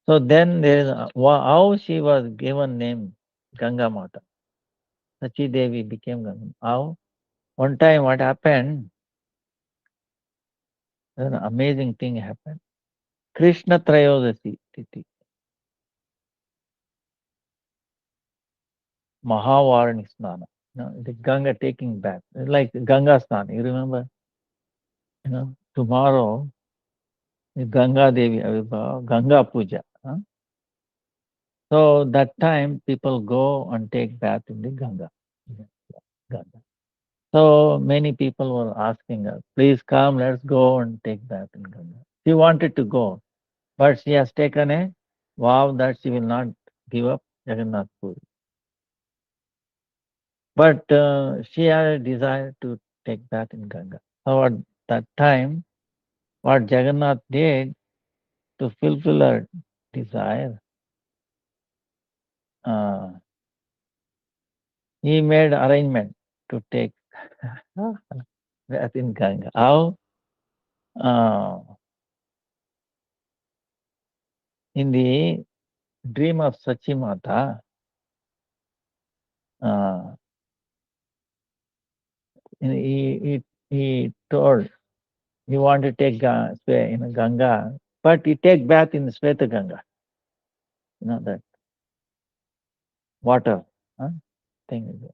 So then there is how she was given name Ganga Mata. Sachi Devi became Ganga. How? One time what happened? An amazing thing happened. Krishna Trayodasi Titi. Mahavarani Snana. The Ganga taking bath. Like Ganga Snana. You remember? Tomorrow Ganga Devi Avibhava, Ganga Puja. So that time people go and take bath in the Ganga. Ganga. So many people were asking her, please come, let's go and take bath in Ganga. She wanted to go, but she has taken a vow that she will not give up Jagannath Puri. But she had a desire to take bath in Ganga. So at that time, what Jagannath did to fulfill her desire, he made arrangement to take bath in Ganga. How? In the dream of Sachimata, he told he wanted to take Ganga, but he take bath in Sweta Ganga. That water thing is there.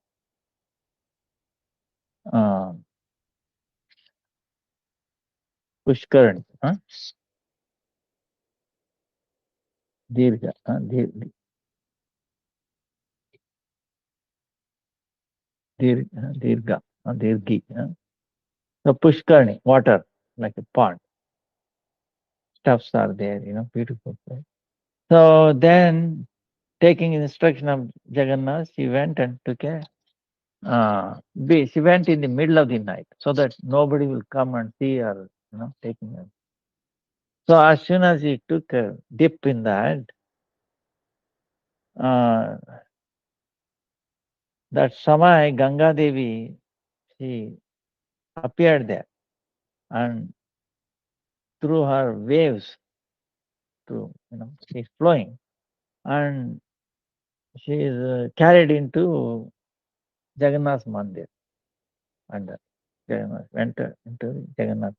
Pushkaran, Dirga, Dirga, Dirgi. So Pushkarni, water, like a pond. Stuffs are there, beautiful place. So then, taking instruction of Jagannath, she went and took she went in the middle of the night so that nobody will come and see her, taking her. So as soon as he took a dip in that, that Samai, Ganga Devi, she appeared there and through her waves, she's flowing and she is carried into Jagannath Mandir and Jagannath went into Jagannath.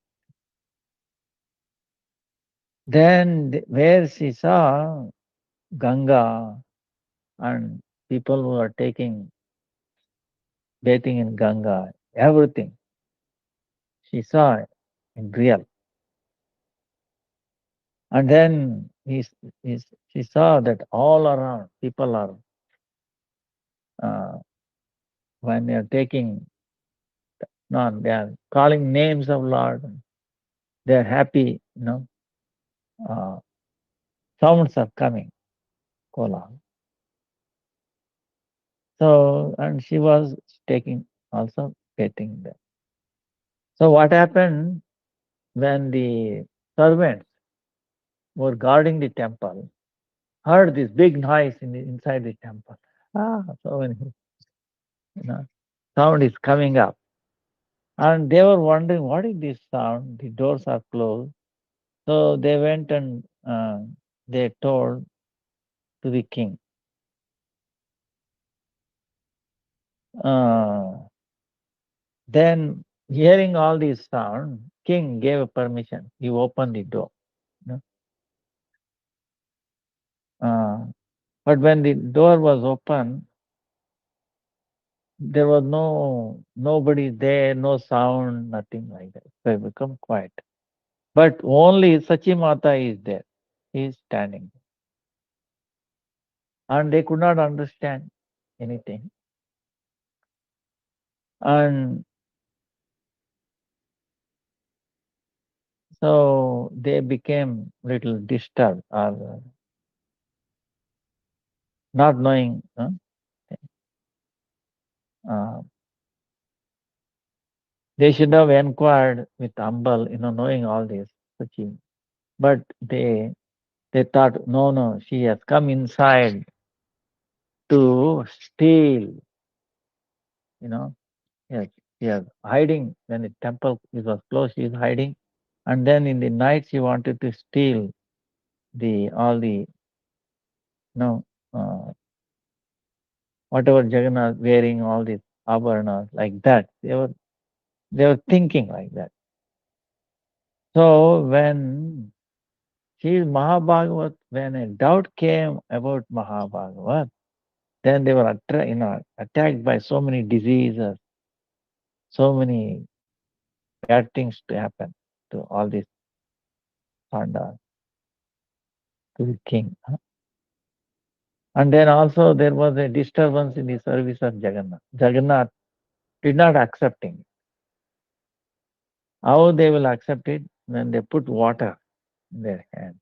Then where she saw Ganga and people who are bathing in Ganga, everything she saw in real. And then she saw that all around people are, when they are taking, they are calling names of Lord, they are happy, sounds are coming, kola. So, and she was also getting there. So what happened when the servants were guarding the temple, heard this big noise inside the temple. So when sound is coming up. And they were wondering, what is this sound? The doors are closed. So they went and they told to the king. Then hearing all these sound, king gave a permission. He opened the door. But when the door was open, there was nobody there, no sound, nothing like that. So it became quiet. But only Sachimata is there. He is standing. And they could not understand anything. And so they became little disturbed or not knowing. Uh, they should have inquired with Ambal, knowing all this. But they thought, no, no, she has come inside to steal. You know, yes, yes, hiding when the temple was closed. She is hiding, and then in the night she wanted to steal the all the no whatever Jagannath wearing all these abharanas like that. They were thinking like that. So when she is Mahabhagavat, when a doubt came about Mahabhagavat, then they were attacked by so many diseases, so many bad things to happen to all these Pandavas, to the king. And then also there was a disturbance in the service of Jagannath. Jagannath did not accept him. How they will accept it? When they put water in their hand.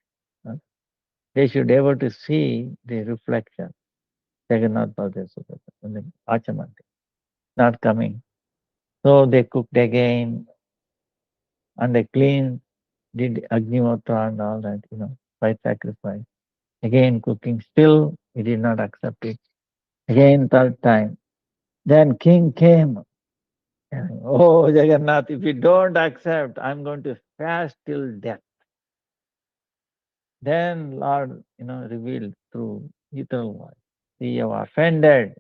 They should be able to see the reflection. Jagannath Baladev Subhadra in the Achamanti, not coming. So they cooked again and they cleaned, did Agnihotra and all that, by sacrifice. Again cooking, still he did not accept it. Again third time. Then king came. Oh Jagannath, if you don't accept, I'm going to fast till death. Then Lord, revealed through eternal voice. See, you have offended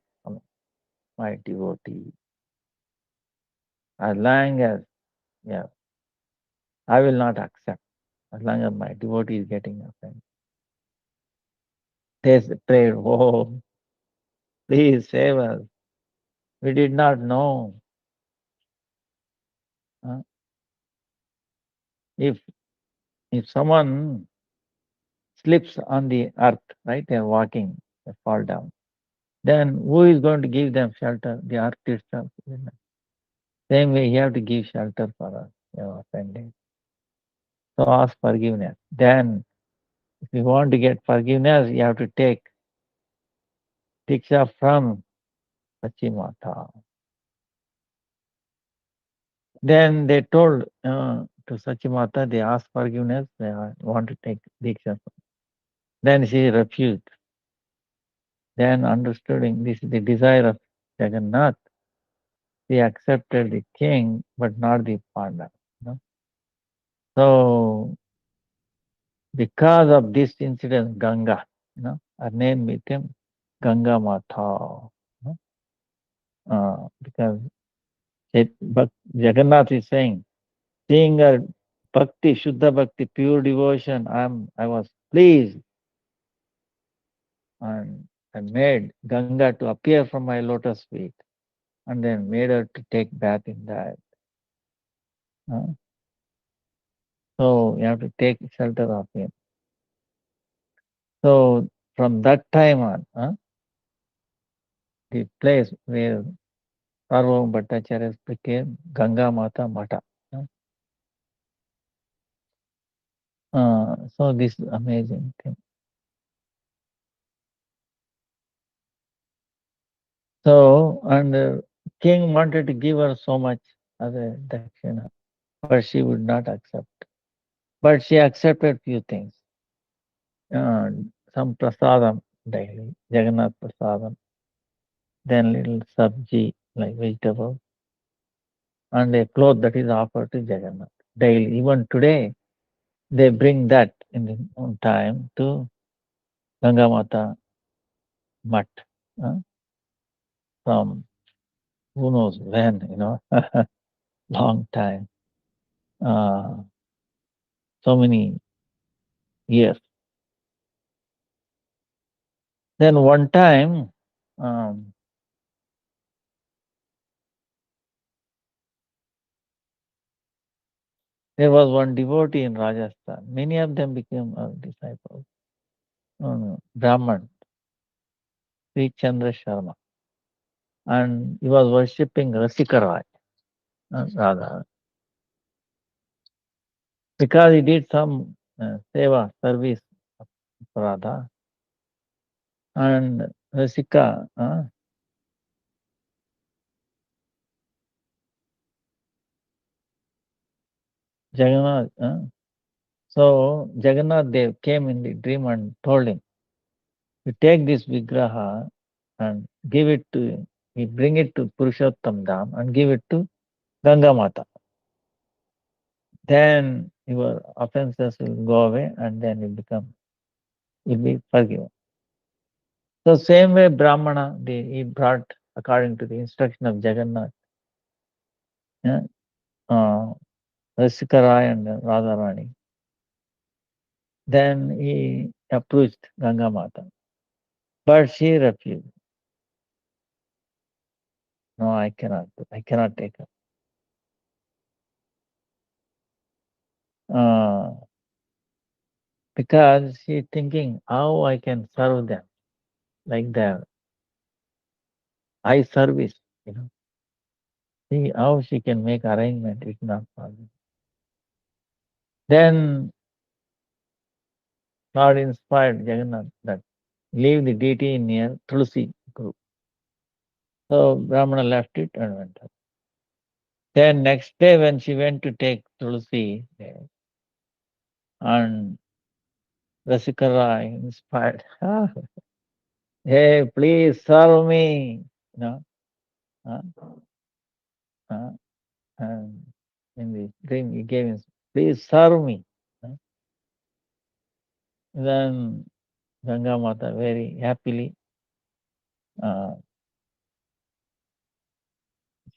my devotee. As long as, yeah, I will not accept. As long as my devotee is getting offended. They prayed, oh, please save us. We did not know. If someone slips on the earth, right, they're walking, they fall down. Then who is going to give them shelter? The earth itself. Same way, you have to give shelter for us. You are offended. So ask forgiveness. Then, if you want to get forgiveness, you have to take Diksha from Sachimata. Then they told to Sachimata, they asked forgiveness, they want to take Diksha. Then she refused. Then understanding this is the desire of Jagannath, she accepted the king, but not the Pandava. So, because of this incident, Ganga, her name became Ganga Mata. Because but Jagannath is saying, seeing her bhakti, Shuddha bhakti, pure devotion, I was pleased, and I made Ganga to appear from my lotus feet, and then made her to take bath in that. So you have to take shelter of him. So from that time on, the place where Sarvam Bhattacharya became Ganga Mata Mata. So this is amazing thing. So, and the king wanted to give her so much as a dakshina, but she would not accept. But she accepted few things. Some prasadam daily, Jagannath prasadam, then little sabji, like vegetable, and a cloth that is offered to Jagannath daily. Even today, they bring that in the own time to Ganga Mata Mat from who knows when, long time, so many years. Then one time, there was one devotee in Rajasthan. Many of them became disciples. Brahman, Sri Chandra Sharma. and he was worshipping Rasikarai, Radha, because he did some seva service for Radha, and Rasika, Jagannath. So Jagannath Dev came in the dream and told him, "You take this vigraha and give it to, you bring it to Purushottam Dham and give it to Ganga Mata. Then your offenses will go away and then you'll be forgiven." So same way Brahmana, he brought according to the instruction of Jagannath, yeah, Rasikarai and Radharani. Then he approached Ganga Mata, but she refused. No, I cannot. I cannot take her. Because she thinking how I can serve them like their eye service, you know. See how she can make arrangement, it's not possible. Then Lord inspired Jagannath that leave the deity near Tulsi group. So Brahmana left it and went up. Then next day when she went to take Tulsi there, and Rasikara inspired, hey, please serve me, you know. Uh, uh, and in the dream he gave him, please serve me. Then Ganga Mata very happily,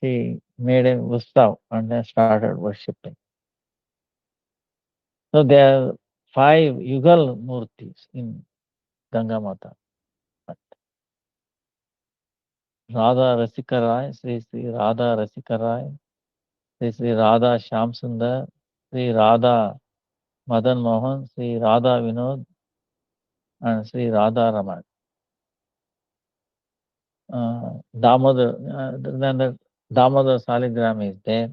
she made a Ustav and then started worshipping. So there are 5 Yugal Murtis in Ganga Mata. Radha Rasikarai, Sri Radha Rasikarai, Sri Radha Shyam Sundar, Sri Radha Madan Mohan, Sri Radha Vinod, and Sri Radha Raman. Damodar, then the Damodar Saligram is there.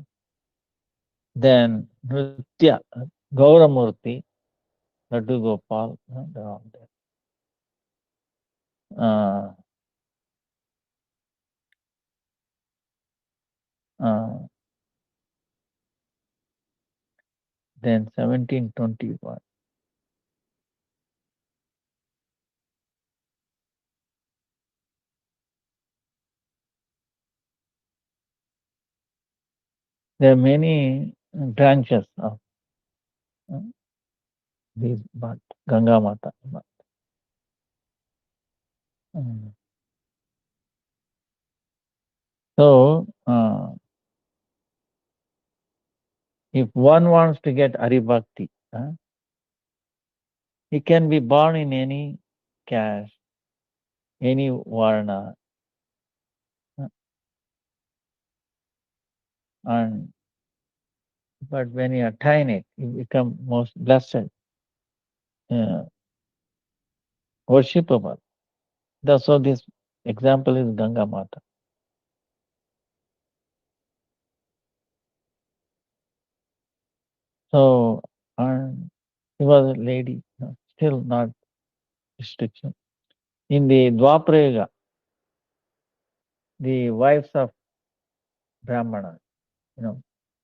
Then Nritya, Gauramurti, Laddu Gopal, they're all there. Then 1721. There are many branches of these Bhat, Ganga Mata. So, if one wants to get Haribhakti, he can be born in any caste, any varna, and but when you attain it, you become most blessed, worshipable. That's why this example is Ganga Mata. So, and she was a lady, still not restriction. In the Dwaparayuga, the wives of Brahmana,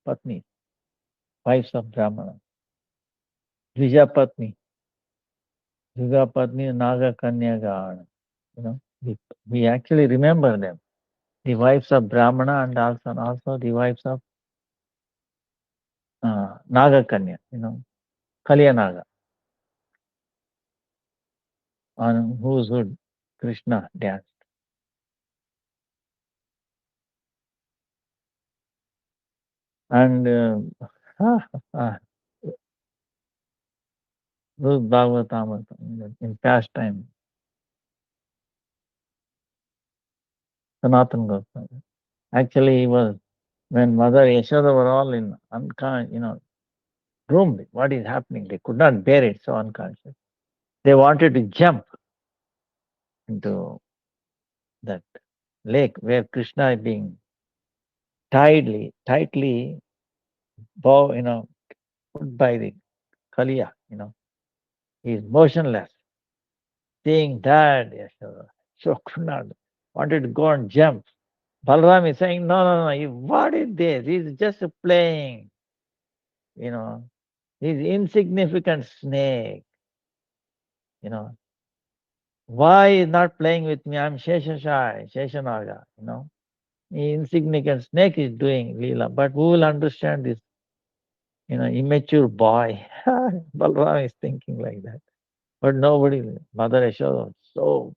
Patni, wives of Brahmana, Dvija Patni, Naga Kanya Gana, we actually remember them. The wives of Brahmana and also the wives of Naga Kanya, Kalya Naga, on whose hood Krishna danced. And those Bhagavatam in past time, Sanatan Goswami. Actually, he was, when Mother Yashoda were all in roomed. What is happening? They could not bear it, so unconscious. They wanted to jump into that lake where Krishna is being tightly put by the Kaliya, he is motionless. Seeing that, Yashoda, Shokuna wanted to go and jump. Balaram is saying, no, what is this? He's just playing, you know. He's insignificant snake, you know. Why is not playing with me? I'm Sheshanaga, The insignificant snake is doing Leela, but who will understand this, immature boy? Balaram is thinking like that. But nobody, Mother Yashoda, so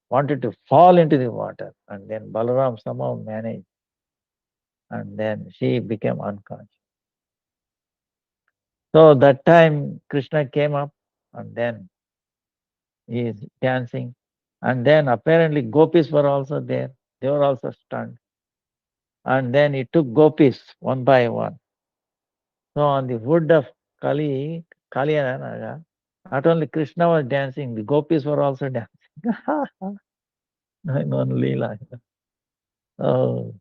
wanted to fall into the water. And then Balaram somehow managed. And then she became unconscious. So that time Krishna came up and then he is dancing. And then apparently gopis were also there. They were also stunned. And then he took gopis one by one. So on the wood of Kalyananaga, not only Krishna was dancing, the gopis were also dancing. In one Leela. Oh,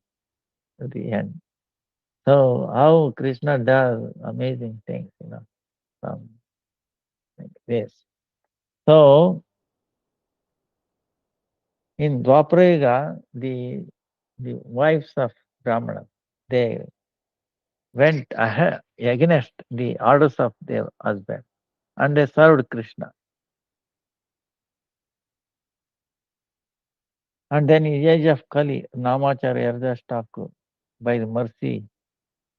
at the end. So how Krishna does amazing things, some like this. So in Dwaparayuga, the wives of Brahmana, they went against the orders of their husband and they served Krishna. And then in the age of Kali, Namacharya Haridas Thakur, by the mercy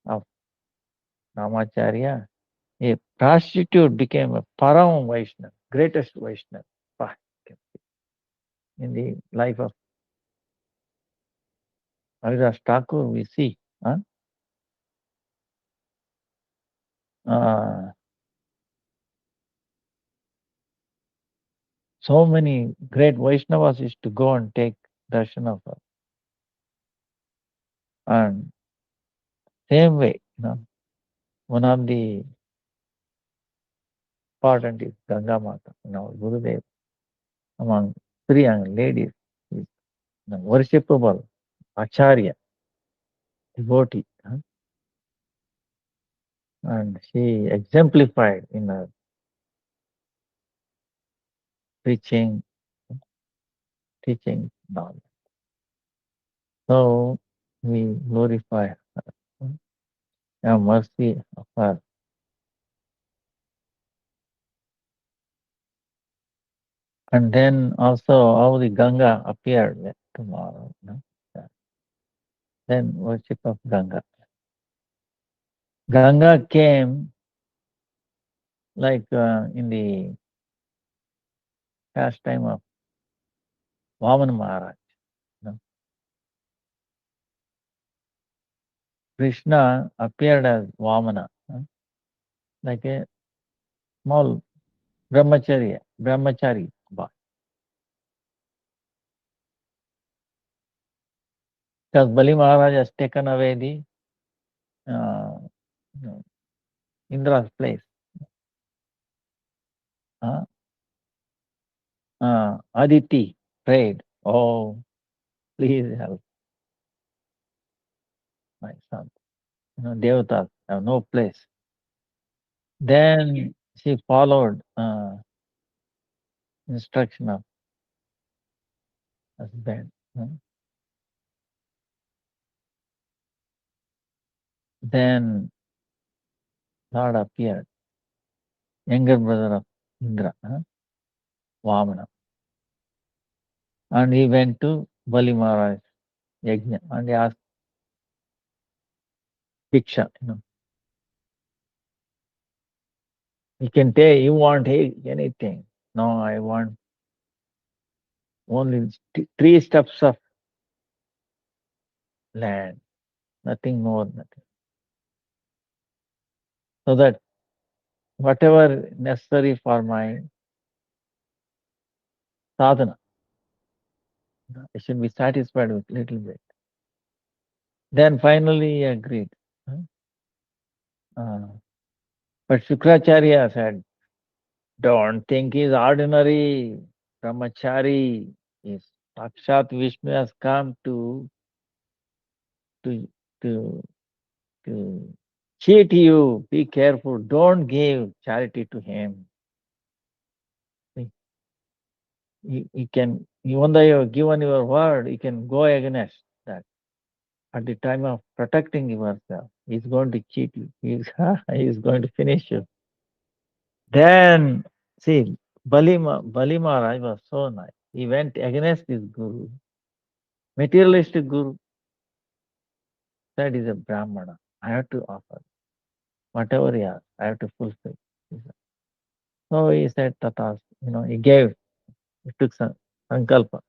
of Namacharya, a prostitute became a Param Vaishnava, greatest Vaishnava in the life of Haridas Thakur. We see. Uh, so many great Vaishnavas used to go and take darshan of her. And same way, one of the important is Ganga Mata, Gurudev, among three young ladies, is worshipable Acharya, devotee. And she exemplified in her preaching, teaching, knowledge. So we glorify her, have mercy of her. And then also how the Ganga appeared tomorrow. Then worship of Ganga. Ganga came like in the pastime of Vamana Maharaj. Krishna appeared as Vamana, like a small brahmachari boy. Because Bali Maharaj has taken away the uh, Indra's place. Aditi prayed, "Oh, please help my son." Devatas have no place. Then she followed instruction of husband. Then Lord appeared, younger brother of Indra, Vamana. And he went to Bali Maharaj Yajna and he asked Diksha. He can take, you want anything. No, I want only 3 steps of land, nothing more, nothing. So that whatever necessary for my sadhana, I should be satisfied with little bit. Then finally he agreed. But Shukracharya said, don't think he's ordinary brahmachari. He's Sakshat Vishnu has come to to to cheat you. Be careful. Don't give charity to him. He can, even though you have given your word, he can go against that. At the time of protecting yourself, he's going to cheat you. He's going to finish you. Then, see, Bali Maharaj was so nice. He went against this guru, materialistic guru, said he's a Brahmana. I have to offer whatever he has, I have to fulfill. So he said, Tatas, he gave, he took some sankalpa,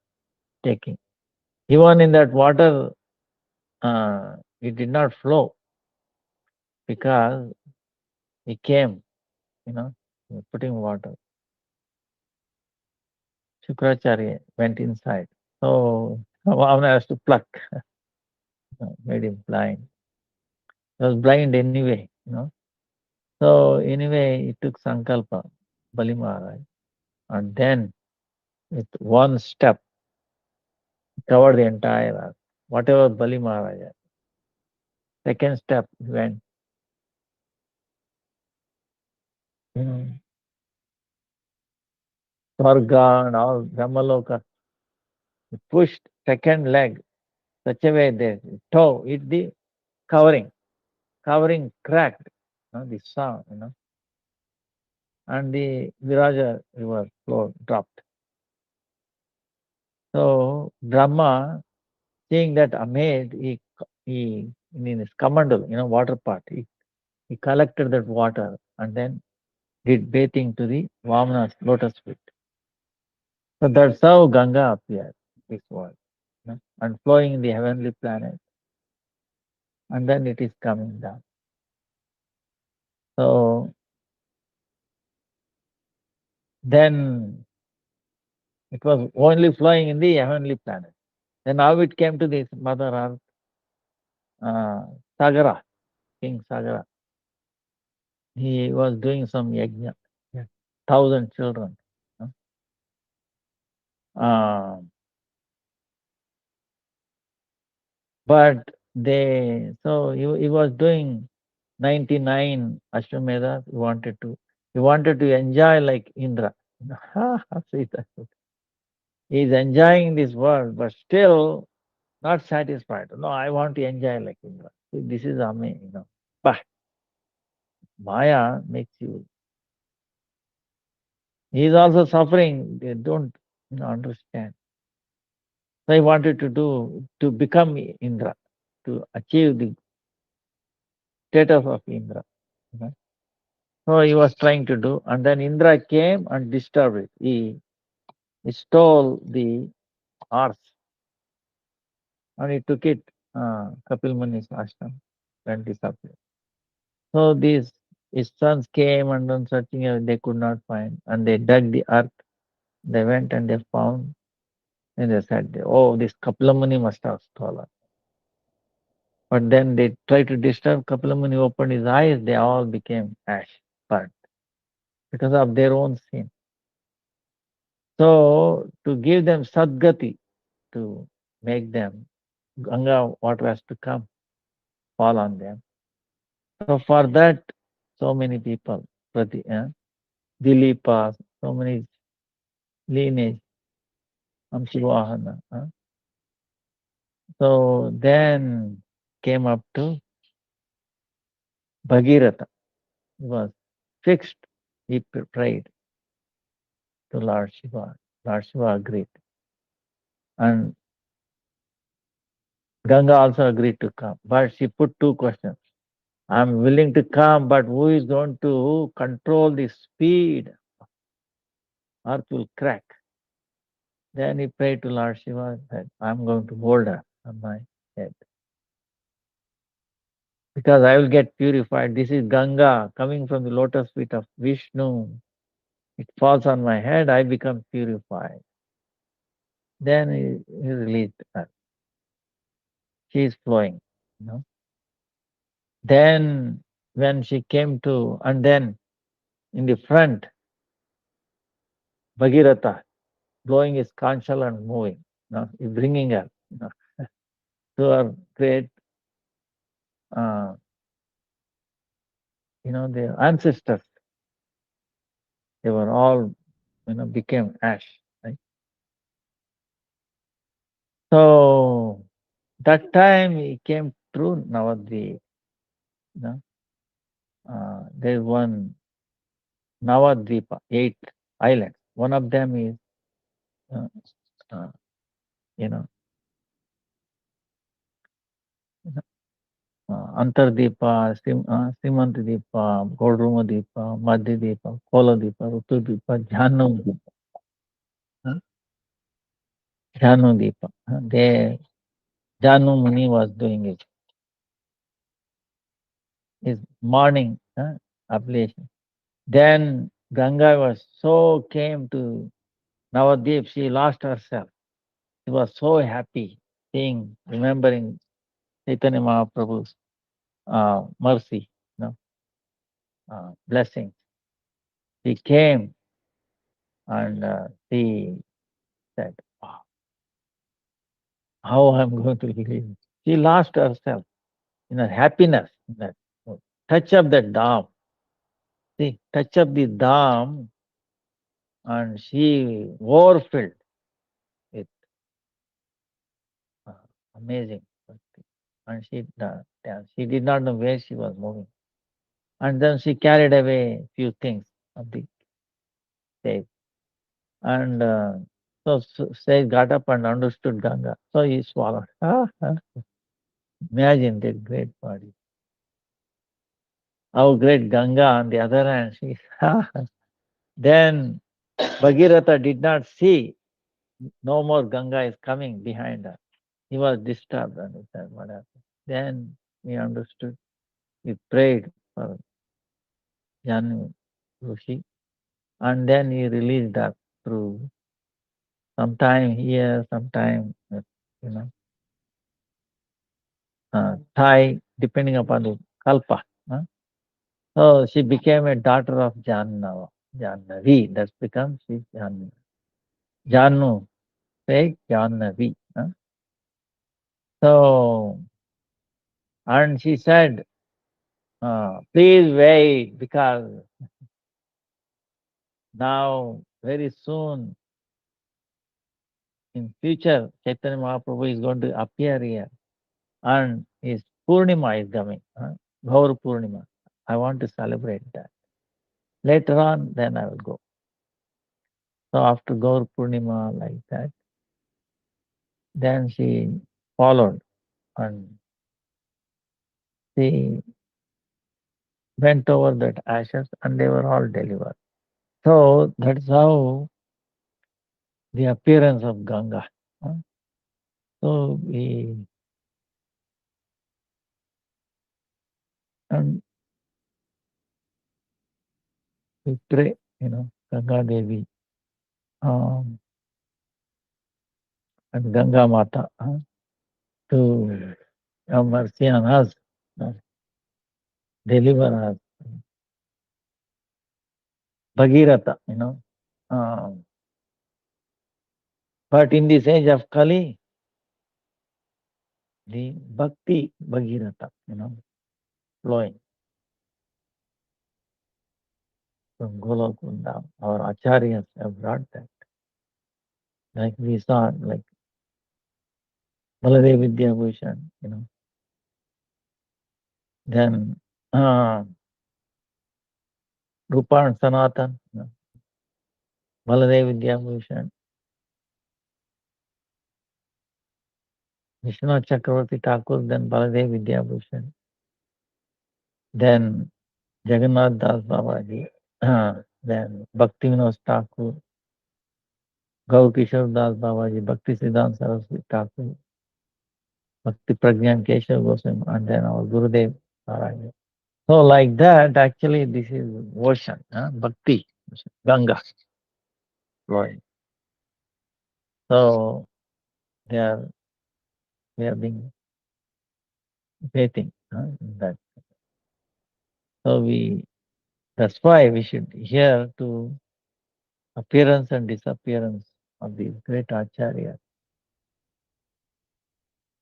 taking. Even in that water, it did not flow because he came, you know, putting water. Shukracharya went inside. So Vamana has to pluck, made him blind. He was blind anyway. So anyway, he took Sankalpa, Bali Maharaj, and then with one step, covered the entire earth. Whatever Bali Maharaj had. Second step, he went, you know, Swarga and all Brahmaloka. He pushed second leg such a way that toe hit the covering. Covering cracked, the sound, and the Viraja river flow dropped. So Brahma, seeing that amazed, he in his kamandal, water pot, he collected that water and then did bathing to the Vamana's lotus feet. So that's how Ganga appeared, this world, and flowing in the heavenly planet, and then it is coming down. So then it was only flowing in the heavenly planet. Then how it came to this Mother Earth, Sagara, King Sagara. He was doing some yajna, 1,000 children. Uh, but so he was doing 99 Ashwamedas. He wanted to enjoy like Indra. Sita. He's enjoying this world, but still not satisfied. No, I want to enjoy like Indra. See, this is amazing. But Maya makes you. He is also suffering. They don't understand. So he wanted to become Indra, to achieve the status of Indra. So he was trying to do, and then Indra came and disturbed it. He stole the horse and he took it, Kapil Muni's ashram, and disappeared. So these his sons came and then searching, they could not find, and they dug the earth. They went and they found, and they said, "Oh, this Kapila Muni must have stolen." But then they tried to disturb Kapila Muni. Opened his eyes; they all became ash, burnt because of their own sin. So to give them sadgati, to make them, Ganga water has to come, fall on them. So for that, so many people, Dilipa, so many lineage, Amshivahana. So then came up to Bhagirath. He was fixed. He prayed to Lord Shiva. Lord Shiva agreed. And Ganga also agreed to come. But she put two questions. I'm willing to come, but who is going to control the speed? Earth will crack. Then he prayed to Lord Shiva and said, I'm going to hold her on my head. Because I will get purified. This is Ganga coming from the lotus feet of Vishnu. It falls on my head, I become purified. Then he released her. She is flowing. Then when she came to, and then in the front, Bhagirath blowing his kanchal and moving. bringing her to our great, uh, their ancestors. They were all, became ash. Right? So that time he came through Navadvip. You know, there's one Navadvipa, 8 islands. One of them is, uh, uh, you know, Antardvipa, Simantadvipa, Godrumadvipa, Madhyadvipa, Koladvipa, Rutudvipa, Jhanudvipa. uh, Jhanudvipa. They Janu Muni was doing his morning ablation. Then Ganga was so came to Navadvip, she lost herself. She was so happy seeing, remembering Chaitanya Mahaprabhu's mercy, blessings. She came and she said, "Wow, how I'm going to live." She lost herself in her happiness, in that touch of the dam. See, touch of the dam, and she overfilled with uh, amazing. Bhakti. And she did not know where she was moving. And then she carried away few things of the stage. And so sage got up and understood Ganga. So he swallowed. Imagine that great body. How great Ganga on the other hand. Then Bhagirath did not see no more Ganga is coming behind her. He was disturbed and he said, what happened? Then he understood. He prayed for Janu Rishi and then he released her through sometime here, sometime, you know, Thai, depending upon the kalpa. So she became a daughter of Jannavi. That's become she's Jannavi. Janu, say Jannavi. So, and she said, please wait because now very soon in future Chaitanya Mahaprabhu is going to appear here and his Purnima is coming, Gaur Purnima. I want to celebrate that. Later on, then I will go. So after Gaur Purnima like that, then she followed and she went over that ashes and they were all delivered. So that's how the appearance of Ganga. So and we pray, Ganga Devi um, and Ganga Mata to have mercy on us, uh, deliver us. Bhagirata, but in this age of Kali, the Bhakti Bhagirata, flowing from Golokunda. Our acharyas have brought that. Like we saw, like Baladev Vidya Bhushan, then Rupa and Sanatan, Baladev Vidya Bhushan, Vishwanath Chakravarti Thakur, then Baladev Vidya Bhushan, then Jagannath Das Babaji, then Bhakti Vinod Thakur, Gaur Kishore Das Babaji, Bhakti Siddhanta Saraswati Thakur, Bhakti Pragyan Keshav Goswami, and then our Gurudev Narayana. So like that, actually this is ocean, Bhakti, Ganga flowing. So they are we have been bathing in that. So that's why we should hear to appearance and disappearance of these great acharyas.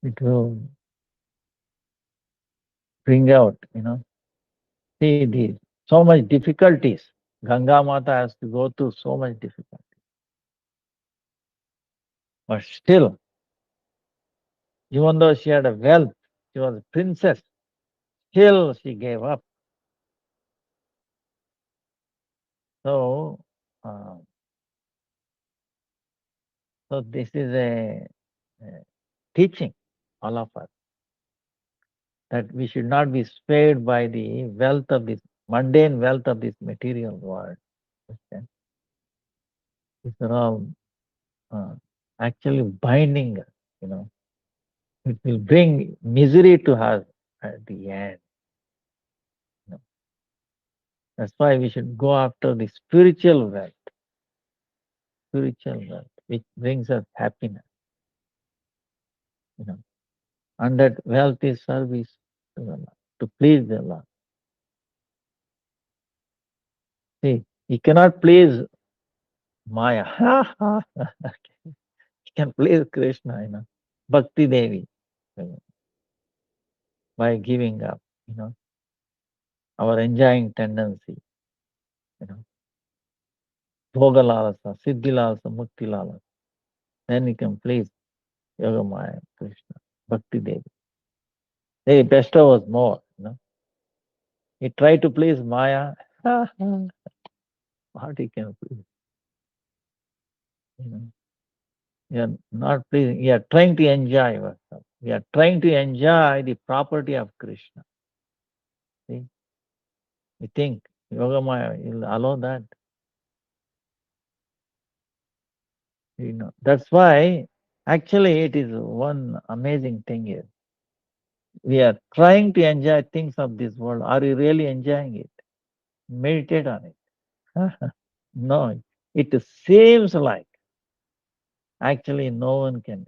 It will bring out, see these so much difficulties. Ganga Mata has to go through so much difficulty. But still, even though she had a wealth, she was a princess, still she gave up. So, uh, so this is a teaching all of us that we should not be swayed by the wealth of this mundane wealth of this material world. Okay? These are all uh, actually binding us. It will bring misery to us at the end. You know. That's why we should go after the spiritual wealth, which brings us happiness. You know, and that wealth is service to the Lord, to please the Lord. See, he cannot please Maya. He can please Krishna, Bhakti Devi, by giving up, our enjoying tendency, you know, Bhoga Lalasa, Siddhi Lalasa, Mukti Lalasa. Then he can please Yoga Maya, Krishna, Bhakti Devi. They bestow us more, He tried to please Maya. What he can please, you know. We are not pleasing. We are trying to enjoy ourselves. We are trying to enjoy the property of Krishna. See? We think Yogamaya will allow that. That's why actually it is one amazing thing here. We are trying to enjoy things of this world. Are you really enjoying it? Meditate on it. No, it seems like actually no one can.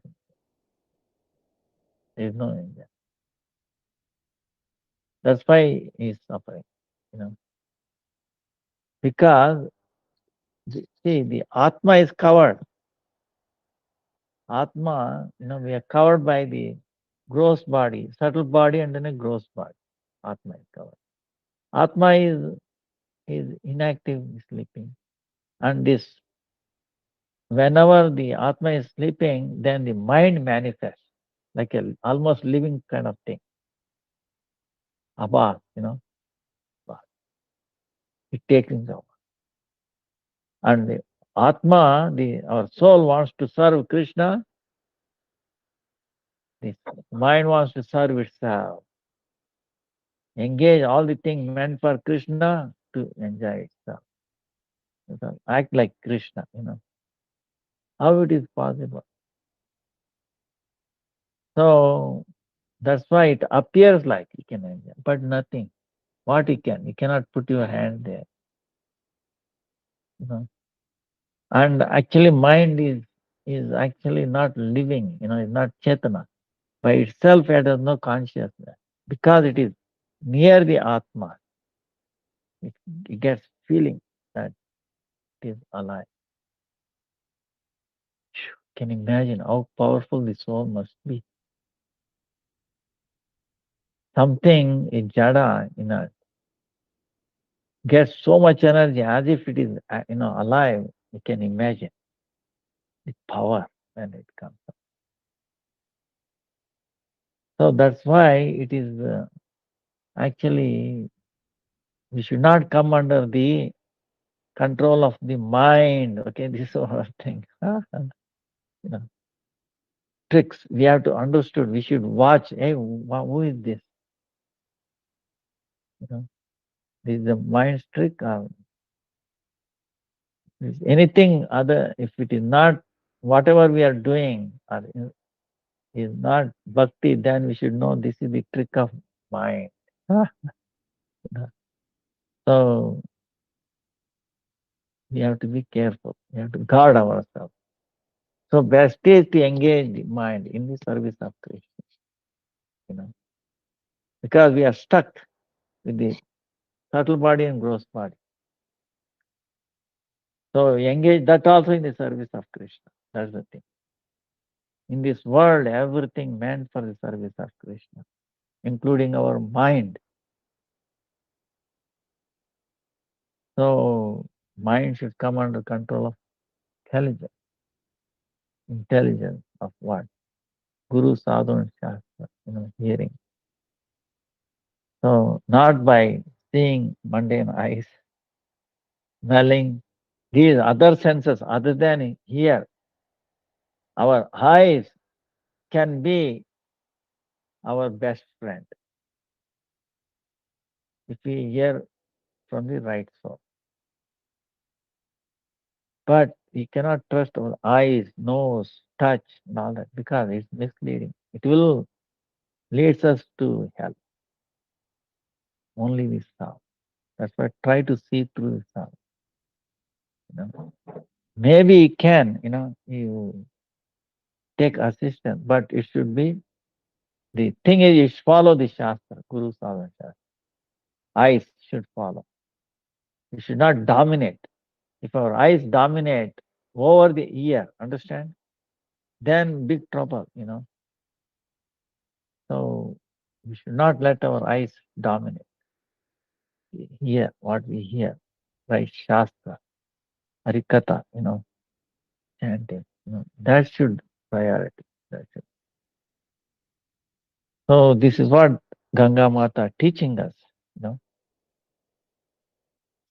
There is no enjoy. That's why he's suffering, because see, the Atma is covered. Atma, we are covered by the gross body, subtle body, and then a gross body. Atma is covered. Atma is inactive, sleeping. And this, whenever the Atma is sleeping, then the mind manifests like a almost living kind of thing. Abha, it takes over. And the Atma, our soul wants to serve Krishna, the mind wants to serve itself. Engage all the things meant for Krishna to enjoy itself. Act like Krishna, How it is possible? So that's why it appears like you can enjoy, but nothing. What you cannot put your hand there. And actually mind is actually not living, is not Chetana. By itself it has no consciousness. Because it is near the Atma, it gets feeling that it is alive. Can you imagine how powerful the soul must be? Something in jada, gets so much energy as if it is, alive. You can imagine the power when it comes up. So that's why it is actually we should not come under the control of the mind. Okay, this is our thing. Tricks. We have to understood. We should watch. Hey, who is this? This is the mind's trick. Anything other, if it is not whatever we are doing is not bhakti, then we should know this is the trick of mind. So we have to be careful. We have to guard ourselves. So best is to engage the mind in the service of Krishna. Because we are stuck with the subtle body and gross body. So engage that also in the service of Krishna. That's the thing. In this world, everything meant for the service of Krishna, including our mind. So, mind should come under control of intelligence. Intelligence of what? Guru, Sadhu, and Shastra, hearing. So, not by seeing mundane eyes, smelling, these other senses other than hear. Our eyes can be our best friend if we hear from the right source. But we cannot trust our eyes, nose, touch, and all that because it's misleading. It will leads us to hell. Only the sound. That's why try to see through the sound. Maybe you can, you take assistance, but it should be the thing is you should follow the Shastra, Guru Sadhana Shastra. Eyes should follow. You should not dominate. If our eyes dominate over the ear, understand? Then big trouble. So we should not let our eyes dominate. We hear what we hear, right? Shastra, Harikatha, chanting. That should priority. That should. So this is what Ganga Mata teaching us.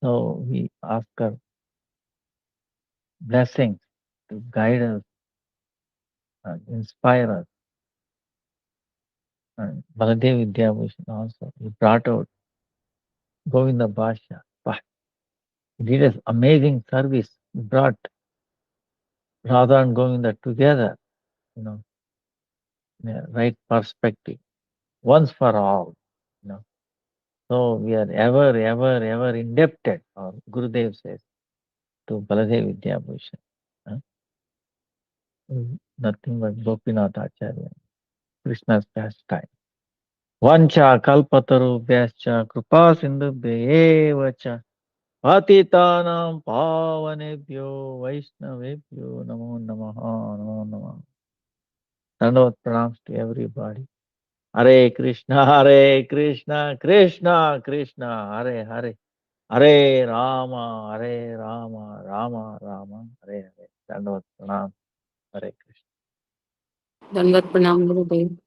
So we ask her blessings to guide us and inspire us. And Baladev Vidyabhushan also, he brought out Govinda Bhasha. He did an amazing service. He brought Radha and Govinda together, in a right perspective, once for all. So we are ever, ever, ever indebted, or Gurudev says, to Baladev Vidyabhushan. Nothing but Gopinath Acharya, Krishna's pastime. Vancha kalpatarubhyascha kripa sindhubhya cha patitanam pavanebhyo vaishnavebhyo namo namaha namo namaha. Dandavat pranams to everybody. Hare Krishna, Krishna Krishna, Hare Hare. Hare Rama, Rama Rama, Hare Hare. Dandavat pranam. Hare Krishna. Dandavat pranam, Gurudev.